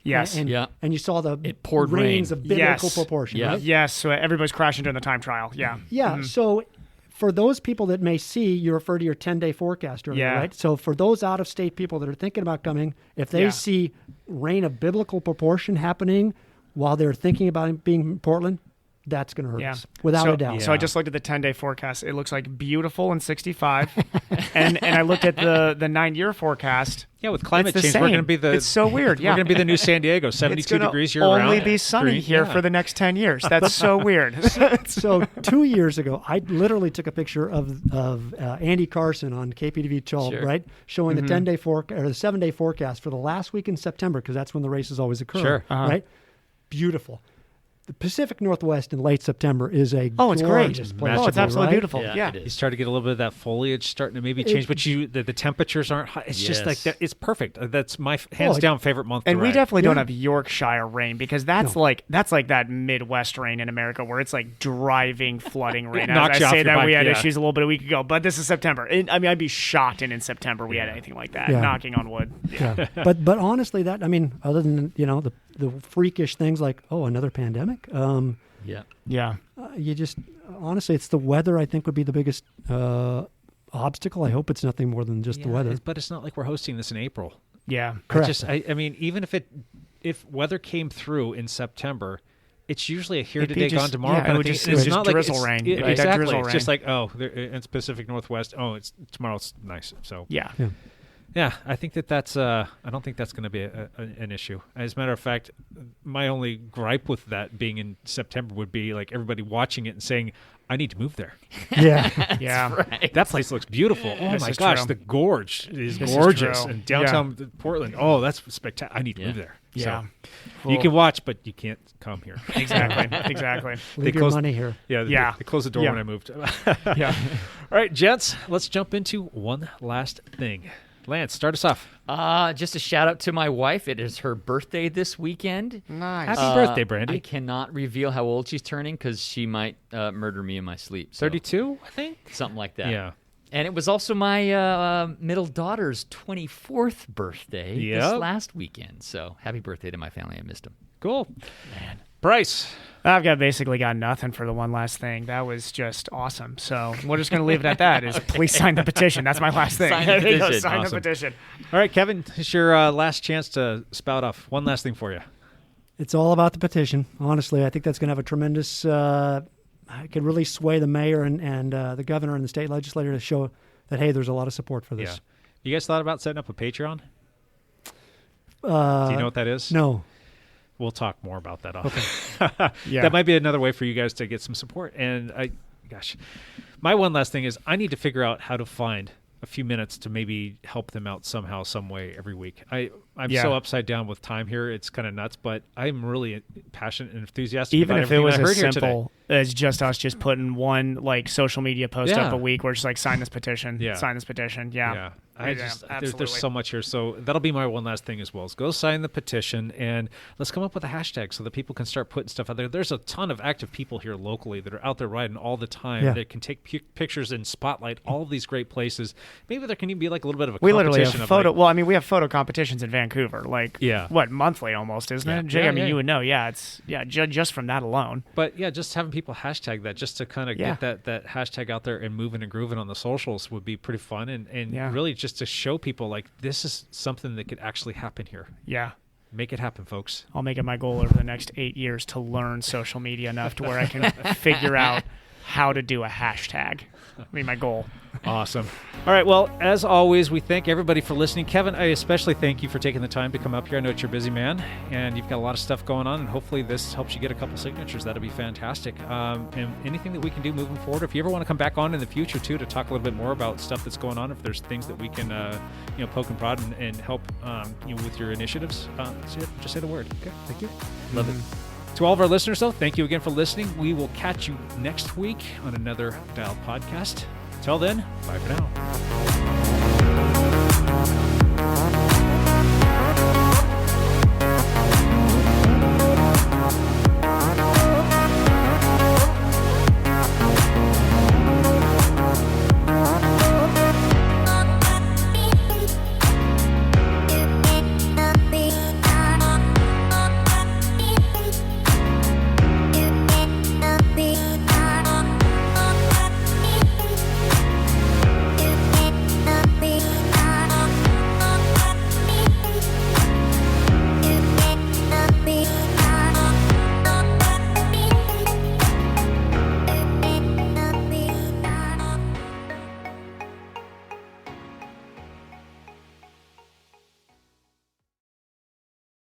Yes. And you saw the It poured rains rain. of biblical proportion, Yeah. right? Yes, so everybody's crashing during the time trial. Yeah. Yeah. So for those people that may see, you refer to your 10-day forecast earlier, Yeah. right? So for those out-of-state people that are thinking about coming, if they see rain of biblical proportion happening while they're thinking about being in Portland, that's going to hurt us, without a doubt. So I just looked at the 10-day forecast. It looks like beautiful and 65. and I looked at the 9-year forecast. Yeah, with climate It's the change, we're same. going to be the. It's so weird. We're going to be the new San Diego, 72 degrees year round. Only be sunny Green. here Yeah. for the next 10 years. That's so weird. So 2 years ago, I literally took a picture of Andy Carson on KPTV 12, Sure. right, showing the 10-day or the 7-day forecast for the last week in September, because that's when the races always occur. Sure. Right? Beautiful. The Pacific Northwest in late September is a Oh, it's great. gorgeous place. Oh, to it's be, absolutely right? beautiful. Yeah, Yeah. it is. You start to get a little bit of that foliage starting to maybe change, but the temperatures aren't high. It's just like Yes. that. It's perfect. That's my hands down favorite month. And to we ride. definitely don't have Yorkshire rain because that's like that Midwest rain in America where it's like driving, flooding rain. It knocks As you I off say your that we bike, had yeah. issues a little bit a week ago, but this is September. I'd be shocked in September we had anything like that. Yeah. Knocking on wood. Yeah. but honestly, other than the freakish things like another pandemic, Yeah. Yeah. you just honestly, it's the weather. I think would be the biggest obstacle. I hope it's nothing more than just the weather. But it's not like we're hosting this in April. Yeah. Correct. I mean, even if weather came through in September, it's usually a here It'd today, be gone just- tomorrow yeah, it kind of would thing. just- And it it's would not just like drizzle it's- rain. it- Like that exactly. drizzle It's just rain. like it's Pacific Northwest. It's tomorrow's nice. So Yeah. yeah, I think that's. I don't think that's going to be an issue. As a matter of fact, my only gripe with that being in September would be like everybody watching it and saying, "I need to move there." Yeah. Yeah. That place looks beautiful. Oh This my is gosh, true. the gorge is This is gorgeous, true. and downtown Portland. Oh, that's spectacular. I need to move there. Yeah. So, you can watch, but you can't come here. Exactly. Exactly. Leave your closed- money here. Yeah, Yeah. They closed the door Yeah. when I moved. Yeah. All right, gents, let's jump into one last thing. Lance, start us off. Just a shout out to my wife. It is her birthday this weekend. Nice. Happy birthday, Brandy. I cannot reveal how old she's turning because she might murder me in my sleep. So, 32, I think. something like that. Yeah. And it was also my middle daughter's 24th birthday this Yep. last weekend. So happy birthday to my family. I missed them. Cool. Man. Bryce. I've basically got nothing for the one last thing. That was just awesome. So we're just going to leave it at that. Is please sign the petition. That's my last thing. Sign the There you go. petition. Sign Awesome. the petition. All right, Kevin, it's your last chance to spout off. One last thing for you. It's all about the petition. Honestly, I think that's going to have a tremendous. It could really sway the mayor and the governor and the state legislature to show that hey, there's a lot of support for this. Yeah. You guys thought about setting up a Patreon? Do Uh, you know what that is? No. We'll talk more about that. Yeah. That might be another way for you guys to get some support. And my one last thing is I need to figure out how to find a few minutes to maybe help them out somehow, some way every week. I'm Yeah. so upside down with time here. It's kind of nuts, but I'm really passionate and enthusiastic Even about if it everything was I heard as here today. simple as just us just putting one like social media post Yeah. up a week where it's just like sign this petition, Yeah. sign this petition. Yeah. Yeah. There's absolutely. so much here. So that'll be my one last thing as well, is go sign the petition and let's come up with a hashtag so that people can start putting stuff out there. There's a ton of active people here locally that are out there riding all the time Yeah. that can take pictures and spotlight all of these great places. Maybe there can even be like a little bit of a We literally competition have of photo. like, Well, I mean, we have photo competitions in Vancouver, like Yeah. what, monthly almost, isn't Yeah. it? Jay, Yeah, I mean, yeah. you would know. Yeah, it's just from that alone. But yeah, just having people hashtag that just to kind of Yeah. get that hashtag out there and moving and grooving on the socials would be pretty fun. And Yeah. really just to show people like this is something that could actually happen here. Yeah. Make it happen, folks. I'll make it my goal over the next 8 years to learn social media enough to where I can figure out how to do a hashtag. That'd be my goal. Awesome. All right. Well, as always, we thank everybody for listening. Kevin, I especially thank you for taking the time to come up here. I know you're a busy man, and you've got a lot of stuff going on, and hopefully this helps you get a couple signatures. That'll be fantastic. And anything that we can do moving forward, if you ever want to come back on in the future, too, to talk a little bit more about stuff that's going on, if there's things that we can, poke and prod and help you with your initiatives, just say the word. Okay. Thank you. Love it. To all of our listeners, though, thank you again for listening. We will catch you next week on another Dialed podcast. Till then, bye for now.